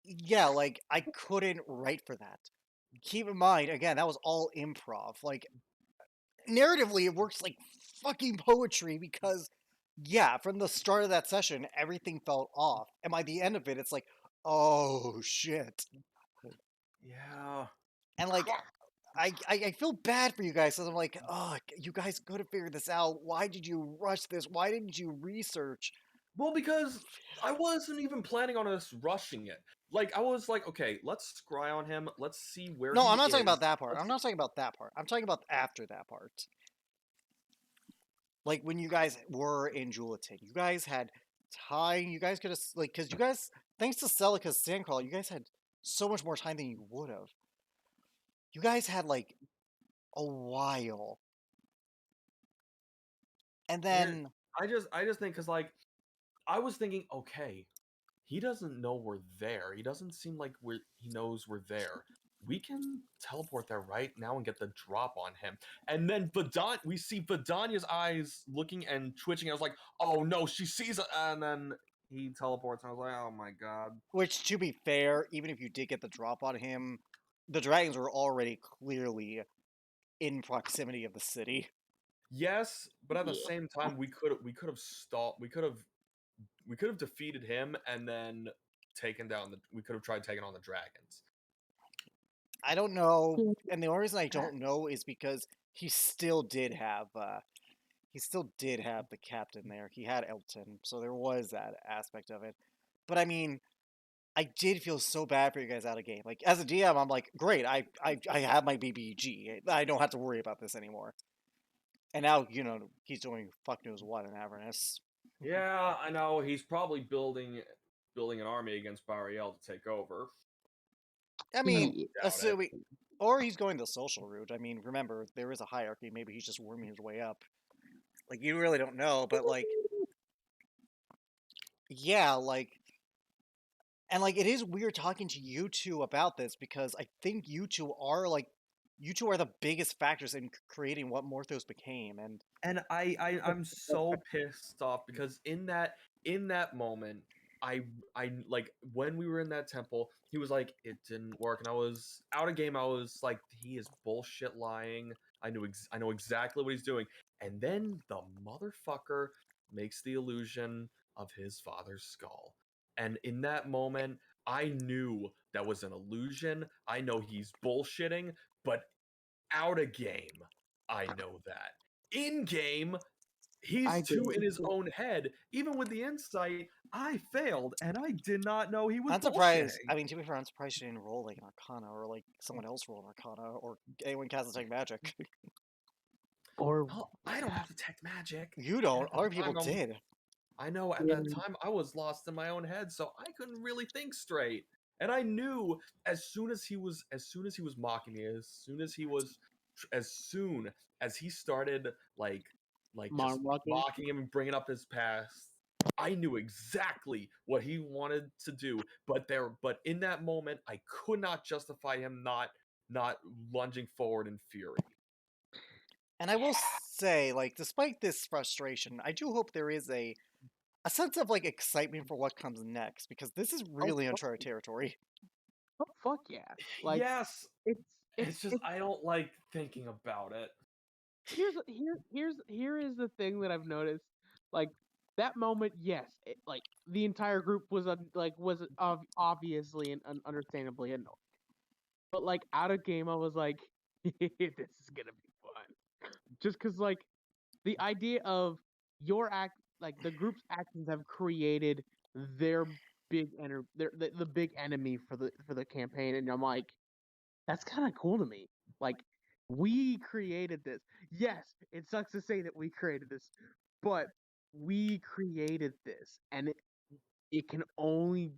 Yeah, like I couldn't write for that. Keep in mind, again, that was all improv. Like narratively, it works like fucking poetry because, yeah, from the start of that session, everything felt off, and by the end of it, it's like, oh shit, Yeah. and like I feel bad for you guys because I'm like, oh, you guys could have figured this out. Why did you rush this? Why didn't you research? Well, because I wasn't even planning on us rushing it. Like I was like, okay, let's scry on him. Let's see where No, he I'm not talking is. about that part. I'm not talking about that part. I'm talking about after that part. Like when you guys were in Julatin, you guys had time. You guys could have like because you guys, thanks to Celica's Sandcrawl, you guys had so much more time than you would have. You guys had like a while, and And then I just think because like I was thinking, okay, he doesn't know we're there. He doesn't seem like he knows we're there. We can teleport there right now and get the drop on him. And then we see Vidania's eyes looking and twitching. I was like, oh no, she sees it. And then he teleports. And I was like, oh my god. which to be fair, even if you did get the drop on him, the dragons were already clearly in proximity of the city. Yes, but at the yeah. same time, we could have stalled. We could have defeated him and then taken down we could have tried taking on the dragons. I don't know, and the only reason I don't know is because he still did have the captain there. He had Elton, so there was that aspect of it. But I mean, I did feel so bad for you guys out of game. Like as a DM, I'm like, great, I have my BBG. I don't have to worry about this anymore. And now he's doing fuck knows what in Avernus. Yeah, I know. He's probably building an army against Bariel to take over. I mean, Yeah. Doubt it. assuming, or he's going the social route. I mean, remember there is a hierarchy. Maybe he's just worming his way up. Like you really don't know, but like, yeah, like, and like it is weird talking to you two about this because I think you two are the biggest factors in creating what Morthos became, and And I'm so pissed off because in that moment, I like when we were in that temple, he was like, it didn't work, and I was out of game. I was like, he is bullshit lying. I know exactly what he's doing, and then the motherfucker makes the illusion of his father's skull, and in that moment, I knew that was an illusion. I know he's bullshitting, but out of game, I know that. In game, I he's too agree. in his own head. Even with the insight, I failed, and I did not know he was I'm surprised. bullshitting. I mean, to be fair, I'm surprised you didn't roll like an Arcana or like someone else roll an Arcana or anyone cast detect magic. Or Well, I don't have detect magic. You don't. At Other the people time, did. I know at Yeah. that time I was lost in my own head, so I couldn't really think straight. And I knew as soon as he was mocking me, as soon as he started just Monologuing. mocking him and bringing up his past, I knew exactly what he wanted to do. But in that moment, I could not justify him not lunging forward in fury. And I will say, like, despite this frustration, I do hope there is a sense of like excitement for what comes next because this is really fuck, uncharted territory. oh, fuck yeah! Like Yes, it's it's just I don't like thinking about it. here is the thing that I've noticed. Like that moment, yes, like the entire group was obviously and understandably annoyed. But like out of game, I was like, this is gonna be fun. Just because like the idea of the group's actions have created their the big enemy for the campaign, and I'm like, that's kind of cool to me. Like we created this. Yes, it sucks to say that we created this, but we created this, and it can only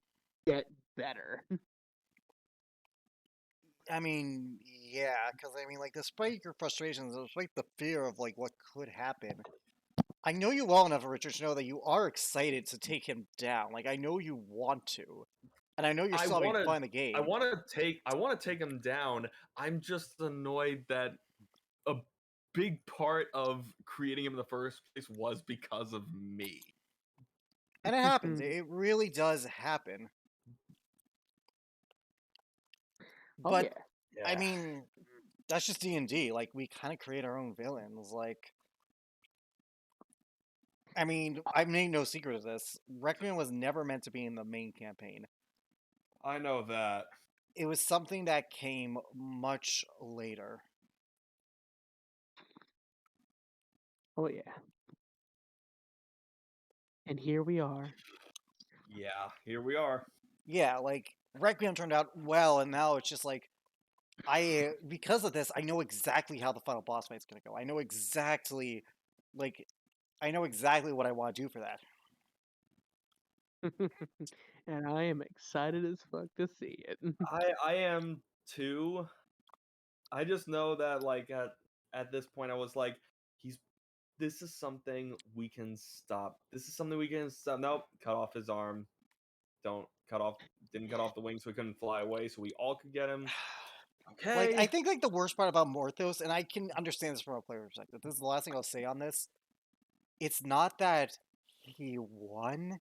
get better. I mean, yeah, because I mean, like, despite your frustrations, despite the fear of like what could happen, I know you well enough, Richard, to know that you are excited to take him down. Like, I know you want to, and I know you're I still having want to fun in the game. I want to take him down. I'm just annoyed that a big part of creating him in the first place was because of me. And it happens. It really does happen. Oh But yeah. I mean, that's just D&D. Like, we kind of create our own villains. Like, I mean, I made no secret of this. Requiem was never meant to be in the main campaign. I know that. It was something that came much later. Oh yeah. And here we are. Yeah, here we are. Yeah, like, Requiem turned out well, and now it's just like, because of this, I know exactly how the final boss fight's gonna go. I know exactly what I want to do for that. And I am excited as fuck to see it. I am too. I just know that at this point I was like, he's this is something we can stop. This is something we can stop. Nope, cut off his arm. Didn't cut off the wing so he couldn't fly away, so we all could get him. Okay. Like, I think like the worst part about Morthos, and I can understand this from a player perspective. This is the last thing I'll say on this. It's not that he won.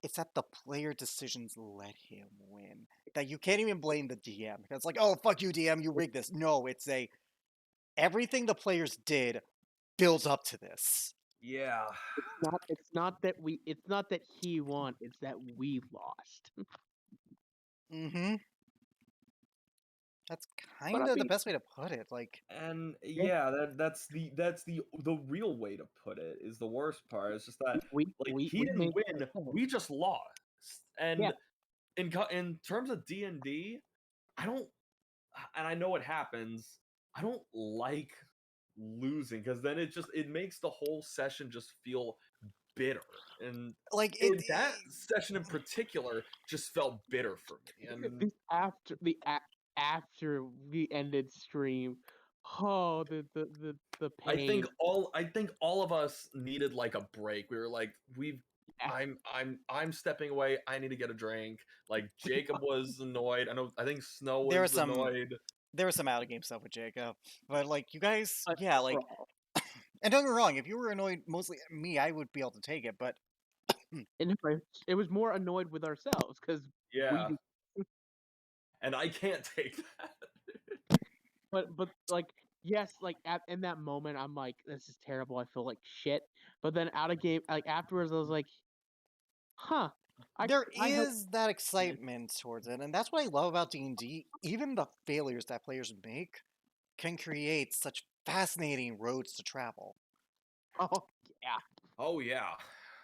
It's that the player decisions let him win. That you can't even blame the DM. It's like, oh fuck you, DM, you rigged this. No, it's everything the players did builds up to this. Yeah. It's not that he won, it's that we lost. Mm-hmm. That's But kind I of the mean, best way to put it. Like, And Yeah. that's the real way to put it is the worst part. It's just that we like we he we didn't made win, we just lost. And Yeah. in terms of D&D, I don't, and I know it happens. I don't like losing because then it makes the whole session just feel bitter, and Like that session in particular just felt bitter for me. And After we ended stream, oh the I pain. think all of us needed like a break. We were like, I'm stepping away. I need to get a drink. Like Jacob was annoyed. I think Snow there was annoyed. was some out of game stuff with Jacob, but like you guys, But yeah, like, overall. and don't get me wrong, if you were annoyed mostly at me, I would be able to take it, but And it was more annoyed with ourselves because Yeah, we and I can't take that. but like yes, like in that moment I'm like, this is terrible, I feel like shit. But then out of game, like afterwards I was like, huh, there I helped. is that excitement towards it, and that's what I love about D&D. Even the failures that players make can create such fascinating roads to travel. Oh yeah. Oh yeah.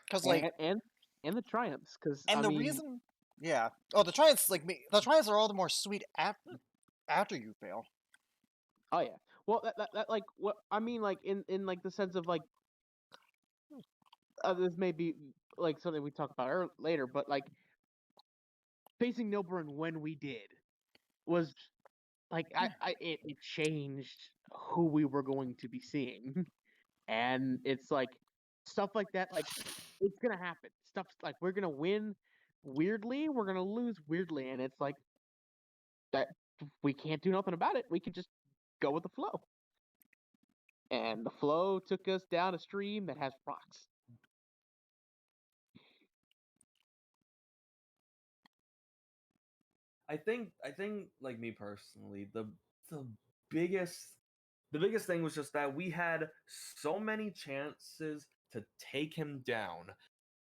Because like, And the triumphs, because and I the mean, reason, yeah, oh, the triumphs, like me, the triumphs are all the more sweet after you fail. oh yeah. Well, that like what I mean, like in like the sense of like this may be like something we talk about later, but like facing Nilbern when we did was like it changed who we were going to be seeing, and it's like stuff like that. Like it's gonna happen. Stuff like we're gonna win weirdly, we're gonna lose weirdly, and it's like that we can't do nothing about it. We can just go with the flow. And the flow took us down a stream that has rocks. I think like me personally, the biggest the biggest thing was just that we had so many chances to take him down.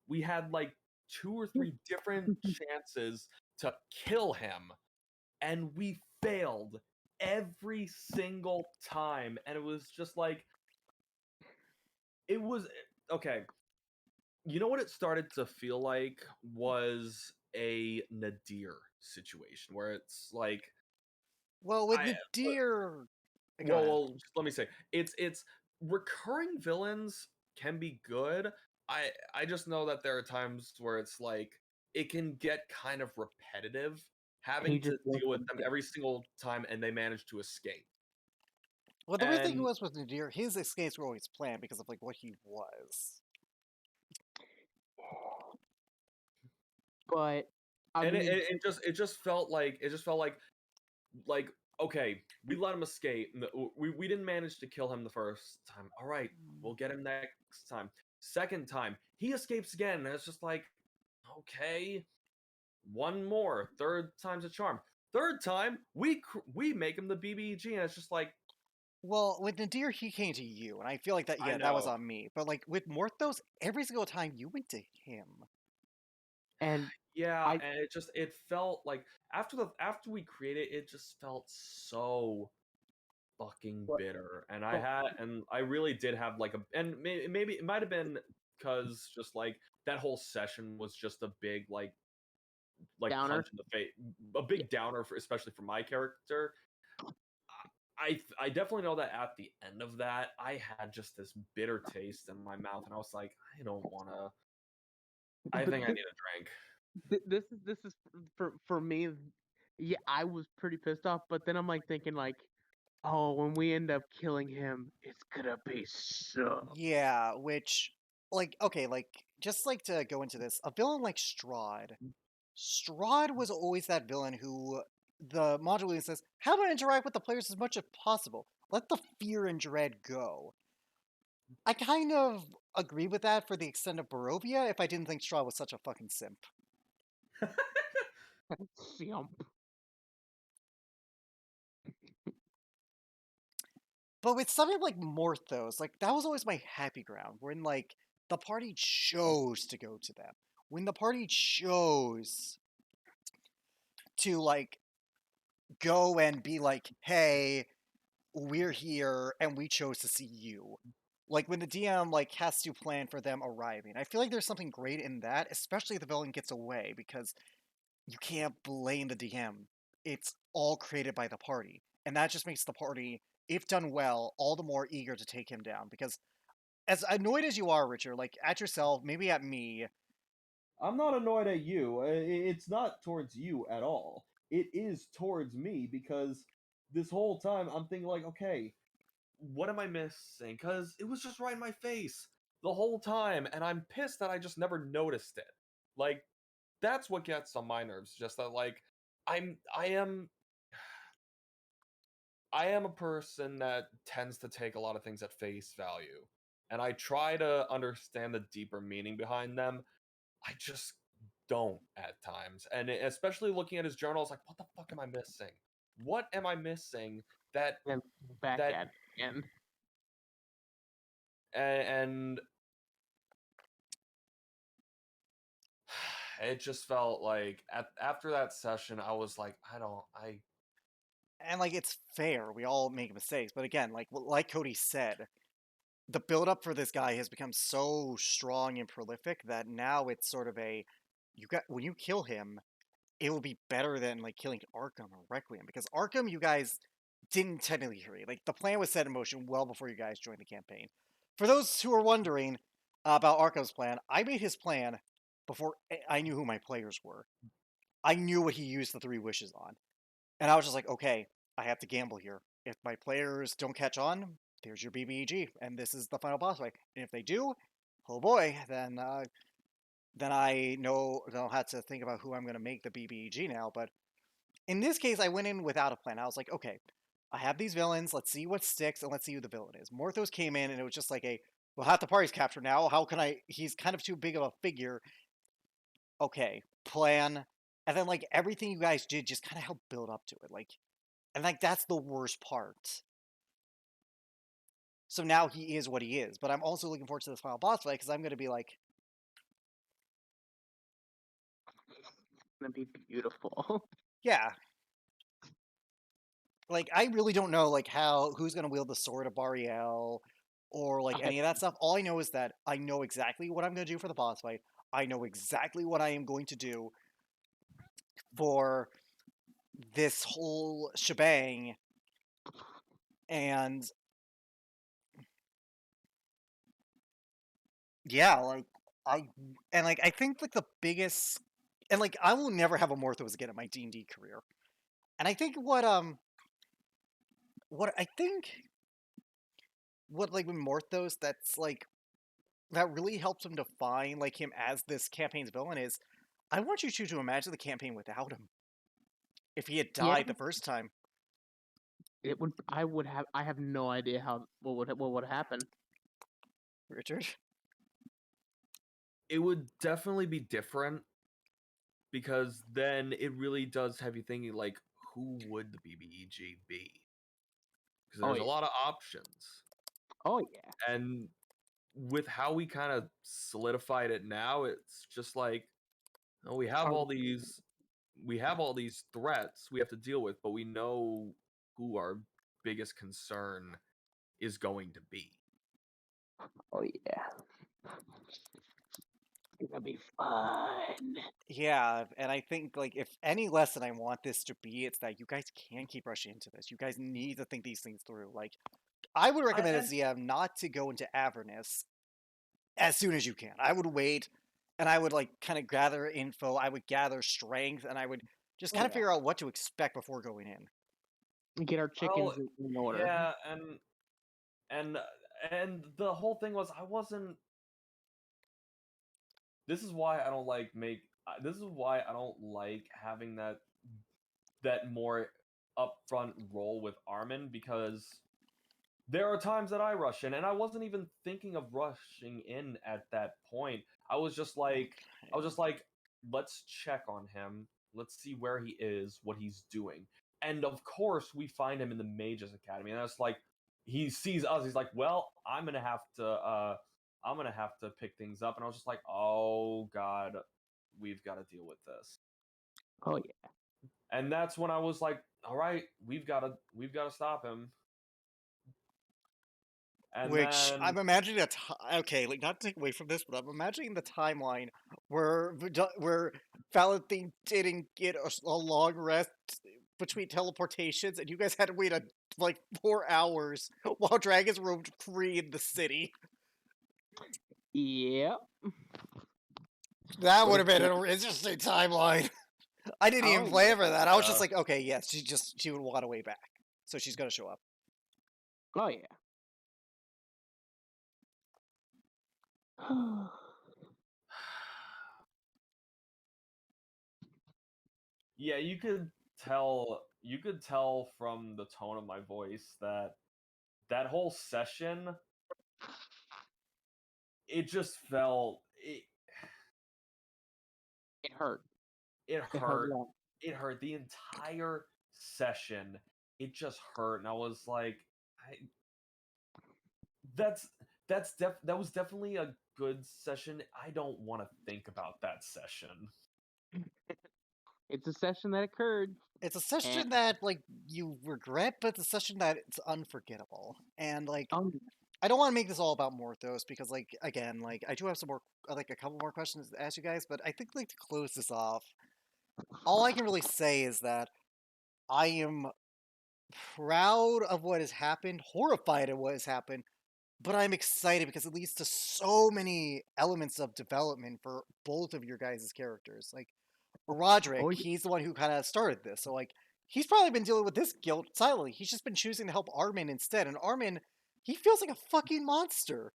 We had like two or three different chances to kill him, and we failed every single time. And it was just like, it was okay. You know what it started to feel like was a Nadir situation where it's like, Well, with I the deer, go well, ahead. well, just let me say, it's recurring villains can be good. I just know that there are times where it's like it can get kind of repetitive And you having just to want deal with them them dead. every single time and they manage to escape. Well, the weird thing And was with Nadir, his escapes were always planned because of like what he was. But I and mean, it just felt like like okay, we let him escape. We didn't manage to kill him the first time. All right, we'll get him next time. Second time, he escapes again. And it's just like, okay, one more. Third time's a charm. Third time, we make him the BBG, and it's just like, Well, with Nadir, he came to you, and I feel like that. I Yeah, that was know. on me. But like with Morthos, every single time you went to him. and Yeah, I and it felt like after we created it just felt so fucking but, bitter. And but I really did have like and maybe it might have been because just like that whole session was just a big like downer. punch in the face, a Yeah. big downer for especially for my character. I definitely know that at the end of that I had just this bitter taste in my mouth, and I was like, I don't want to. I But think I need a drink. this is for me. Yeah, I was pretty pissed off, but then I'm like thinking like, oh, when we end up killing him, it's gonna be so. Yeah, which, like, okay, like, just like to go into this, a villain like Strahd. Strahd was always that villain who the module leader says, how about interact with the players as much as possible? Let the fear and dread go. I kind of agree with that for the extent of Barovia if I didn't think Strahd was such a fucking simp. Yump. But with something like Morthos, like that was always my happy ground, when like the party chose to go to them. When the party chose to like go and be like, hey, we're here and we chose to see you. Like when the DM like has to plan for them arriving. I feel like there's something great in that, especially if the villain gets away, because you can't blame the DM. It's all created by the party. And that just makes the party, if done well, all the more eager to take him down. Because as annoyed as you are, Richard, like at yourself, maybe at me, I'm not annoyed at you. It's not towards you at all. It is towards me because this whole time I'm thinking like, okay, what am I missing? Because it was just right in my face the whole time, and I'm pissed that I just never noticed it. Like, that's what gets on my nerves. Just that, like, I'm, I am, I am a person that tends to take a lot of things at face value, and I try to understand the deeper meaning behind them. I just don't at times, and especially looking at his journal, I was like, what the fuck am I missing? What am I missing that And back that at it again. and it just felt like after that session, I was like, I and like it's fair, we all make mistakes. But again, like Cody said, the build-up for this guy has become so strong and prolific that now it's sort of a you got when you kill him, it will be better than like killing Arkham or Requiem because Arkham you guys didn't technically hurry. Like the plan was set in motion well before you guys joined the campaign. For those who are wondering about Arkham's plan, I made his plan before I knew who my players were. I knew what he used the three wishes on. And I was just like, okay, I have to gamble here. If my players don't catch on, there's your BBEG, and this is the final boss fight. And if they do, oh boy, then I know how to think about who I'm going to make the BBEG now. But in this case, I went in without a plan. I was like, okay, I have these villains. Let's see what sticks, and let's see who the villain is. Morthos came in, and it was just like well, half the party's captured now. How can I? He's kind of too big of a figure. Okay, plan. And then like everything you guys did just kind of helped build up to it. And like that's the worst part. So now he is what he is. But I'm also looking forward to this final boss fight because I'm going to be like, It's gonna be beautiful. yeah. Like I really don't know like who's going to wield the sword of Bariel or like any of that stuff. All I know is that I know exactly what I'm going to do for the boss fight. I know exactly what I am going to do for this whole shebang. And yeah, I think like the biggest and like I will never have a Morthos again in my D&D career. And I think what I think what like with Morthos that's like that really helps him define like him as this campaign's villain is I want you two to imagine the campaign without him. If he had Yeah, died the first time. it would. I have no idea what would happen. Richard? it would definitely be different because then it really does have you thinking like, who would the BBEG be? Because Oh there's a yeah. lot of options, Oh yeah. and with how we kind of solidified it now, it's just like, oh, we have all these threats we have to deal with, but we know who our biggest concern is going to be. Oh yeah. It's gonna be fun. Yeah, and I think like if any lesson I want this to be, it's that you guys can't keep rushing into this. You guys need to think these things through. Like I would recommend as DM not to go into Avernus as soon as you can. I would wait and I would like kind of gather info, I would gather strength, and I would just kind of figure out what to expect before going in. Get our chickens in order. Yeah, and and the whole thing was I wasn't. This is why I don't like This is why I don't like having that more upfront role with Armin, because there are times that I rush in, and I wasn't even thinking of rushing in at that point. I was just like, let's check on him. Let's see where he is, what he's doing. And of course, we find him in the Mages Academy, and that's like, he sees us. He's like, well, I'm gonna have to pick things up. And I was just like, oh god, we've got to deal with this. Oh yeah. And that's when I was like, all right, we've got to stop him. And Which then I'm imagining okay, like not to take away from this, but I'm imagining the timeline where Valentine didn't get a long rest between teleportations, and you guys had to wait like 4 hours while dragons roamed free in the city. Yeah. That But would have it's been not. an interesting timeline. I didn't Oh even plan for that. I was yeah. just like, okay, yes, she would want a way back, so she's gonna show up. Oh yeah. Yeah, you could tell from the tone of my voice that that whole session, it just felt It hurt. it It hurt a hurt. lot. It hurt the entire session. It just hurt, and I was like, I, that's that was definitely a good session. I don't want to think about that session. It's a session that occurred, It's a and session that like you regret, but it's a session that it's unforgettable. And like um, I don't want to make this all about Morthos because like again, like I do have some more like a couple more questions to ask you guys, but I think like to close this off, all I can really say is that I am proud of what has happened, horrified at what has happened, but I'm excited because it leads to so many elements of development for both of your guys' characters. Like Rodrick, oh he's the one who kind of started this. So like he's probably been dealing with this guilt silently. He's just been choosing to help Armin instead. And Armin, he feels like a fucking monster.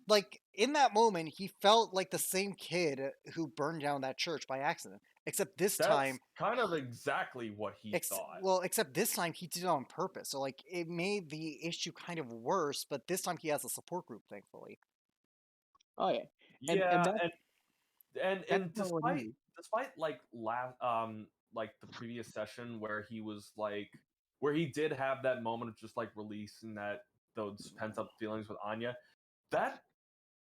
Like in that moment, he felt like the same kid who burned down that church by accident. Except this That's time, kind of exactly what he thought. well, except this time he did it on purpose. So like it made the issue kind of worse. But this time he has a support group, thankfully. oh yeah, and Yeah, and that's and not what he despite like the previous session where he was like where he did have that moment of just like releasing those pent up feelings with Anya, that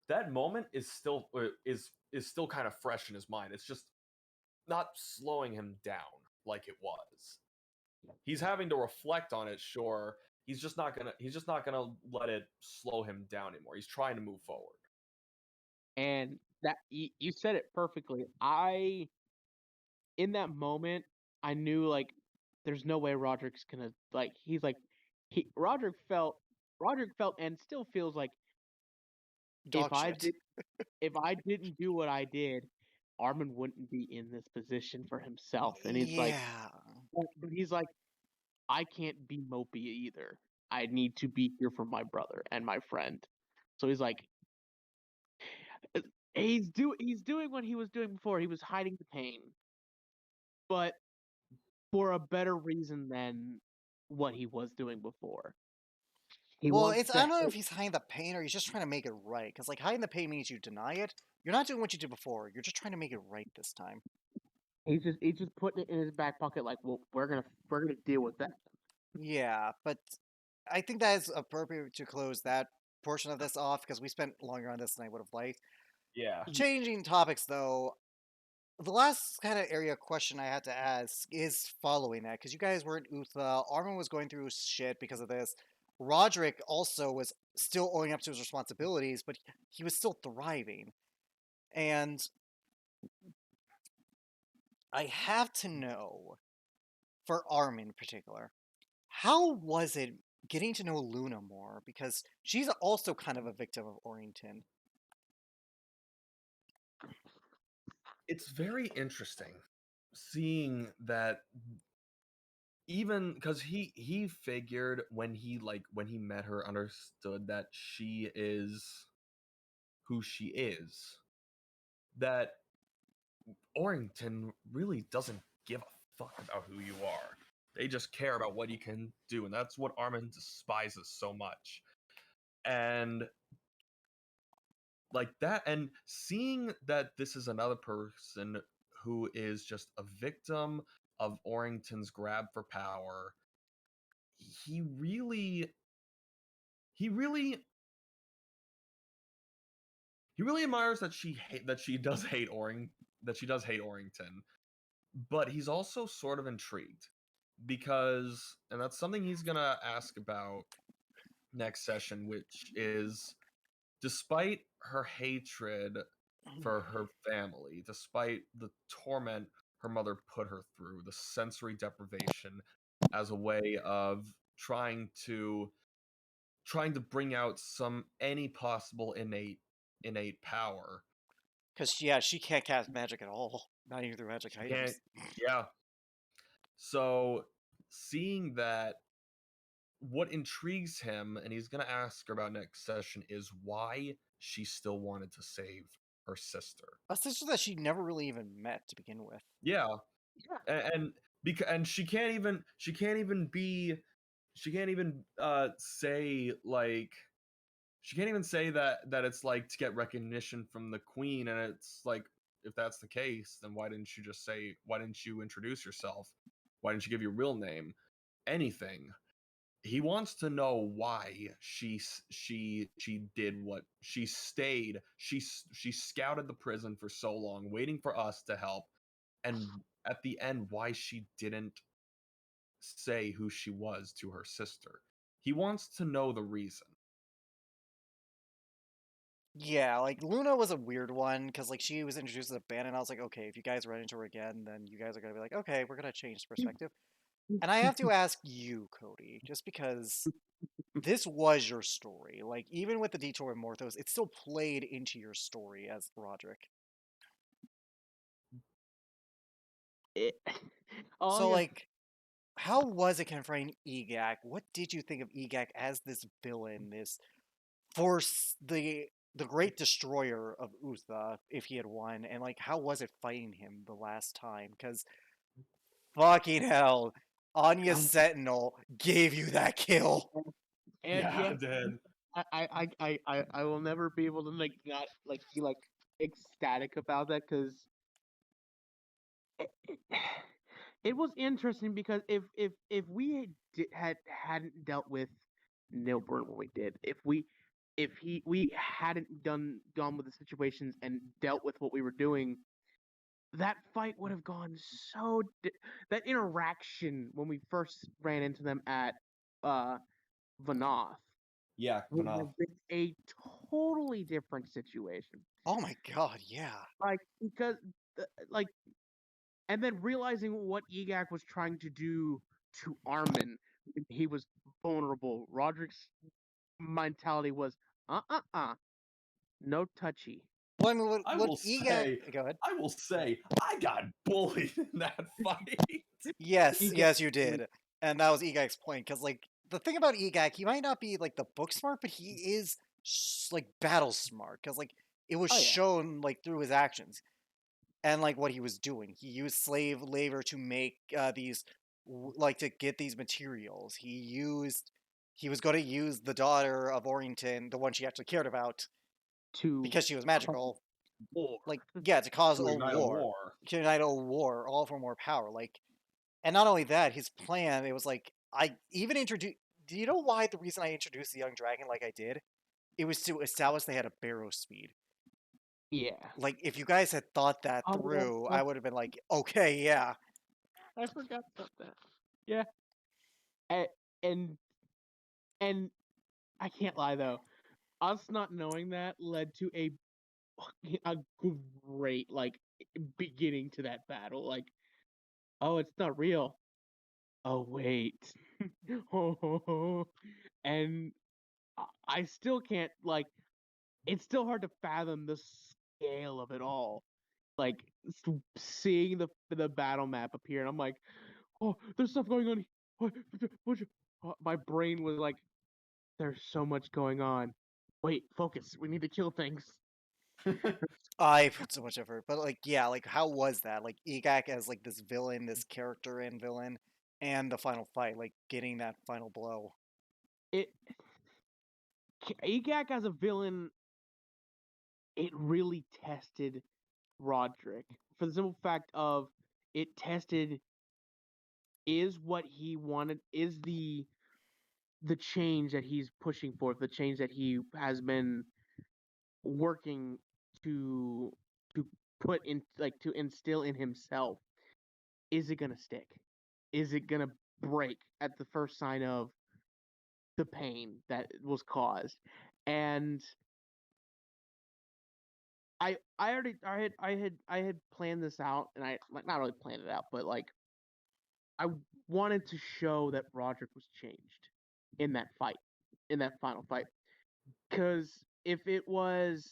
that moment is still is still kind of fresh in his mind. It's just not slowing him down like it was. He's having to reflect on it, sure. He's just not gonna let it slow him down anymore. He's trying to move forward. and that you said it perfectly. I in that moment I knew like there's no way Roderick's gonna like he's like he Roderick felt and still feels like if Dog I shit. did if I didn't do what I did, Armin wouldn't be in this position for himself. And Yeah. but he's like, I can't be mopey either. I need to be here for my brother and my friend. So he's like, uh, he's doing what he was doing before. He was hiding the pain, but for a better reason than what he was doing before. He Well, wants it's to I don't know help. if he's hiding the pain or he's just trying to make it right. Because like hiding the pain means you deny it. You're not doing what you did before. You're just trying to make it right this time. He's just putting it in his back pocket. Like, well, we're gonna deal with that. Yeah, but I think that is appropriate to close that portion of this off because we spent longer on this than I would have liked. Yeah. Changing topics though, the last kind of area question I had to ask is following that because you guys were in Utha. Armin was going through shit because of this. Roderick also was still owing up to his responsibilities, but he was still thriving. And I have to know, for Armin in particular, how was it getting to know Luna more? Because she's also kind of a victim of Orrington. It's very interesting seeing that even because he figured when he met her understood that she is who she is, that Orrington really doesn't give a fuck about who you are. They just care about what you can do, and that's what Armin despises so much. And like that, and seeing that this is another person who is just a victim of Orrington's grab for power, he really he really he really admires that she does hate Orrington, but he's also sort of intrigued because, and that's something he's gonna ask about, next session, which is despite her hatred for her family, despite the torment her mother put her through, the sensory deprivation as a way of trying to bring out any possible innate power. Because yeah, she can't cast magic at all, not even through magic She items. can't, yeah. So seeing that, what intrigues him, and he's gonna ask her about next session, is why she still wanted to save her sister. A sister that she never really even met to begin with. Yeah, Yeah. and she can't even say like she can't even say that it's like to get recognition from the queen, and it's like, if that's the case, then why didn't you introduce yourself? Why didn't you give your real name? Anything. He wants to know why she did what she stayed. She scouted the prison for so long, waiting for us to help, and at the end, why she didn't say who she was to her sister. He wants to know the reason. Yeah, like Luna was a weird one because like she was introduced as a band, and I was like, okay, if you guys run into her again, then you guys are gonna be like, okay, we're gonna change the perspective. And I have to ask you, Cody, just because this was your story. Like even with the detour of Morthos, it still played into your story as Rodrick. It, all So you like, how was it confronting Egak? What did you think of Egak as this villain, this force, the great destroyer of Utha, if he had won, and like how was it fighting him the last time? Because fucking hell, Anya's um, Sentinel gave you that kill. and Yeah, yeah, it did. I will never be able to like not like be like ecstatic about that because it, it, it was interesting because if we hadn't dealt with Nilburn when we did, if we hadn't gone with the situations and dealt with what we were doing, that fight would have gone that interaction when we first ran into them at uh Vanoth Yeah, would have been a totally different situation. Oh my god, yeah. Like because like and then realizing what Egak was trying to do to Armin, when he was vulnerable. Roderick's mentality was no touchy. Well, I mean, I look, will Egak. say, Go ahead. I got bullied in that fight. Yes, Egak, yes, you did, and that was Egak's point. Because like the thing about Egak, he might not be like the book smart, but he is like battle smart. Because like it was oh yeah, shown like through his actions and like what he was doing. He used slave labor to make these like to get these materials. He was going to use the daughter of Orrington, the one she actually cared about, to because she was cause magical. war. Like yeah, to cause To a ignite a war, war. to unite a war, all for more power. Like, and not only that, his plan. It was like I even introduced. Do you know why the reason I introduced the young dragon like I did? It was to establish they had a barrow speed. Yeah. Like if you guys had thought that Oh yeah, through, I would have been like, okay, yeah. I forgot about that. Yeah. And and and I can't lie though. Us not knowing that led to a great like beginning to that battle. Like, oh, it's not real. Oh wait. And I still can't like. It's still hard to fathom the scale of it all. Like seeing the battle map appear, and I'm like, oh, there's stuff going on. What, my brain was like, there's so much going on. Wait, focus. We need to kill things. I put so much effort, but like, yeah, like how was that? Like Egak as like this villain, this character and villain, and the final fight, like getting that final blow. It Egak as a villain, it really tested Rodrick for the simple fact of it tested is what he wanted, is the change that he's pushing for, the change that he has been working to to put in, like to instill in himself. Is it gonna stick? Is it gonna break at the first sign of the pain that was caused. And I had planned this out, and I like not really planned it out, but like I wanted to show that Roderick was changed in that fight, in that final fight. Because if it was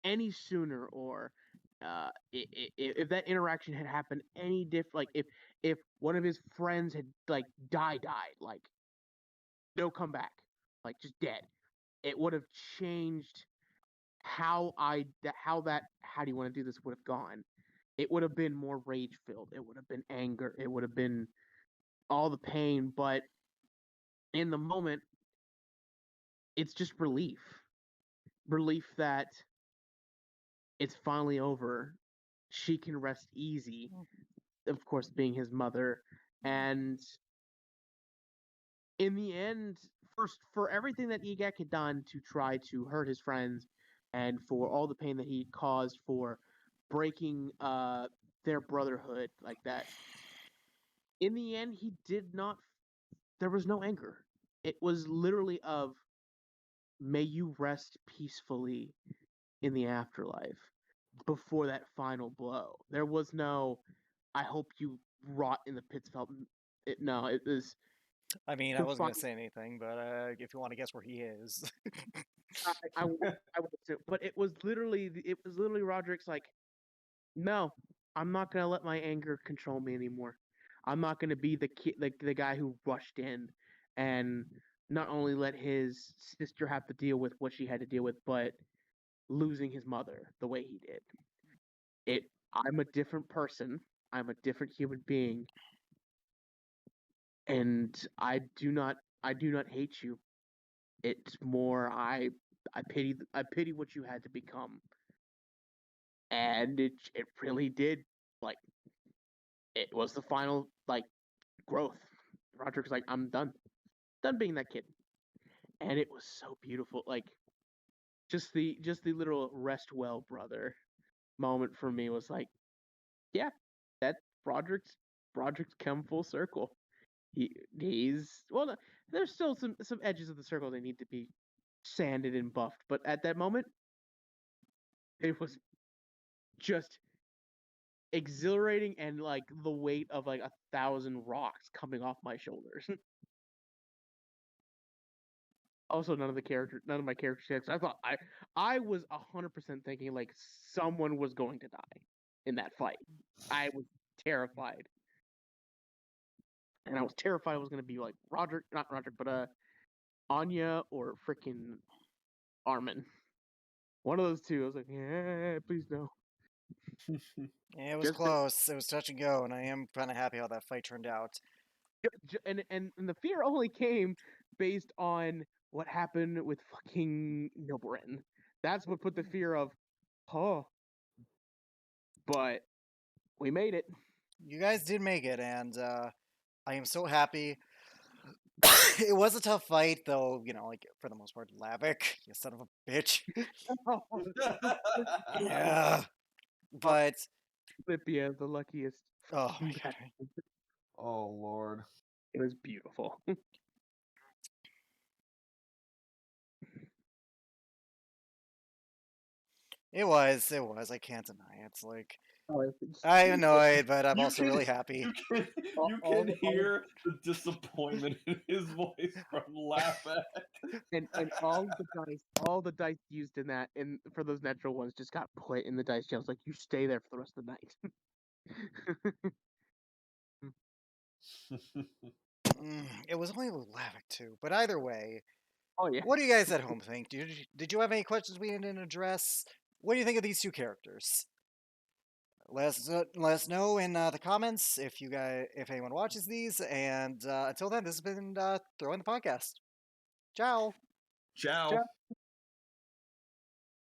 any sooner, or if that interaction had happened any like if one of his friends had like died, like no comeback, like just dead, it would have changed how do you want to do this would have gone. It would have been more rage filled. It would have been anger. It would have been all the pain. But in the moment, it's just relief that it's finally over. She can rest easy, of course, being his mother. And in the end, first for everything that Egek had done to try to hurt his friends, and for all the pain that he caused for breaking their brotherhood like that, in the end, he did not. There was no anger. It was literally of, may you rest peacefully in the afterlife, before that final blow. There was no, I hope you rot in the pits of hell. No, it was I mean, I the wasn't final. gonna say anything, but if you want to guess where he is, I would assume, but it was literally Roderick's like, no, I'm not gonna let my anger control me anymore. I'm not gonna be the guy who rushed in and not only let his sister have to deal with what she had to deal with, but losing his mother the way he did. I'm a different person. I'm a different human being, and I do not hate you. It's more, I pity what you had to become. And it really did, like, it was the final like growth. Roderick's like, I'm done being that kid. And it was so beautiful, like just the literal rest well, brother moment for me was like, yeah, that Roderick's come full circle. He's well, there's still some edges of the circle that need to be sanded and buffed, but at that moment, it was just exhilarating, and like the weight of like 1,000 rocks coming off my shoulders. Also, none of my character checks. I was 100% thinking like someone was going to die in that fight. I was terrified, and I was terrified it was going to be like Roderick, not Roderick, but Anya or freaking Armin. One of those two. I was like, yeah, please no. yeah, it was close. It was touch and go, and I am kind of happy how that fight turned out. And the fear only came based on what happened with fucking Nilbren. That's what put the fear of, oh. But we made it. You guys did make it, and I am so happy. It was a tough fight, though. You know, like for the most part, Lavik, you son of a bitch. Yeah, but Lipia, the luckiest. oh my god. Oh Lord. It was beautiful. It was. I can't deny it. It's like Oh, I'm annoyed, but I'm You also can- really happy. You can hear the disappointment in his voice from Lavik. and all the dice used in that, and for those natural ones, just got put in the dice channels. Like, you stay there for the rest of the night. It was only Lavik too, but either way, Oh yeah. what do you guys at home think? Did you have any questions we didn't address? What do you think of these two characters? Let us know in the comments if anyone watches these. And until then, this has been Throwing the Podcast. Ciao. Ciao. Ciao.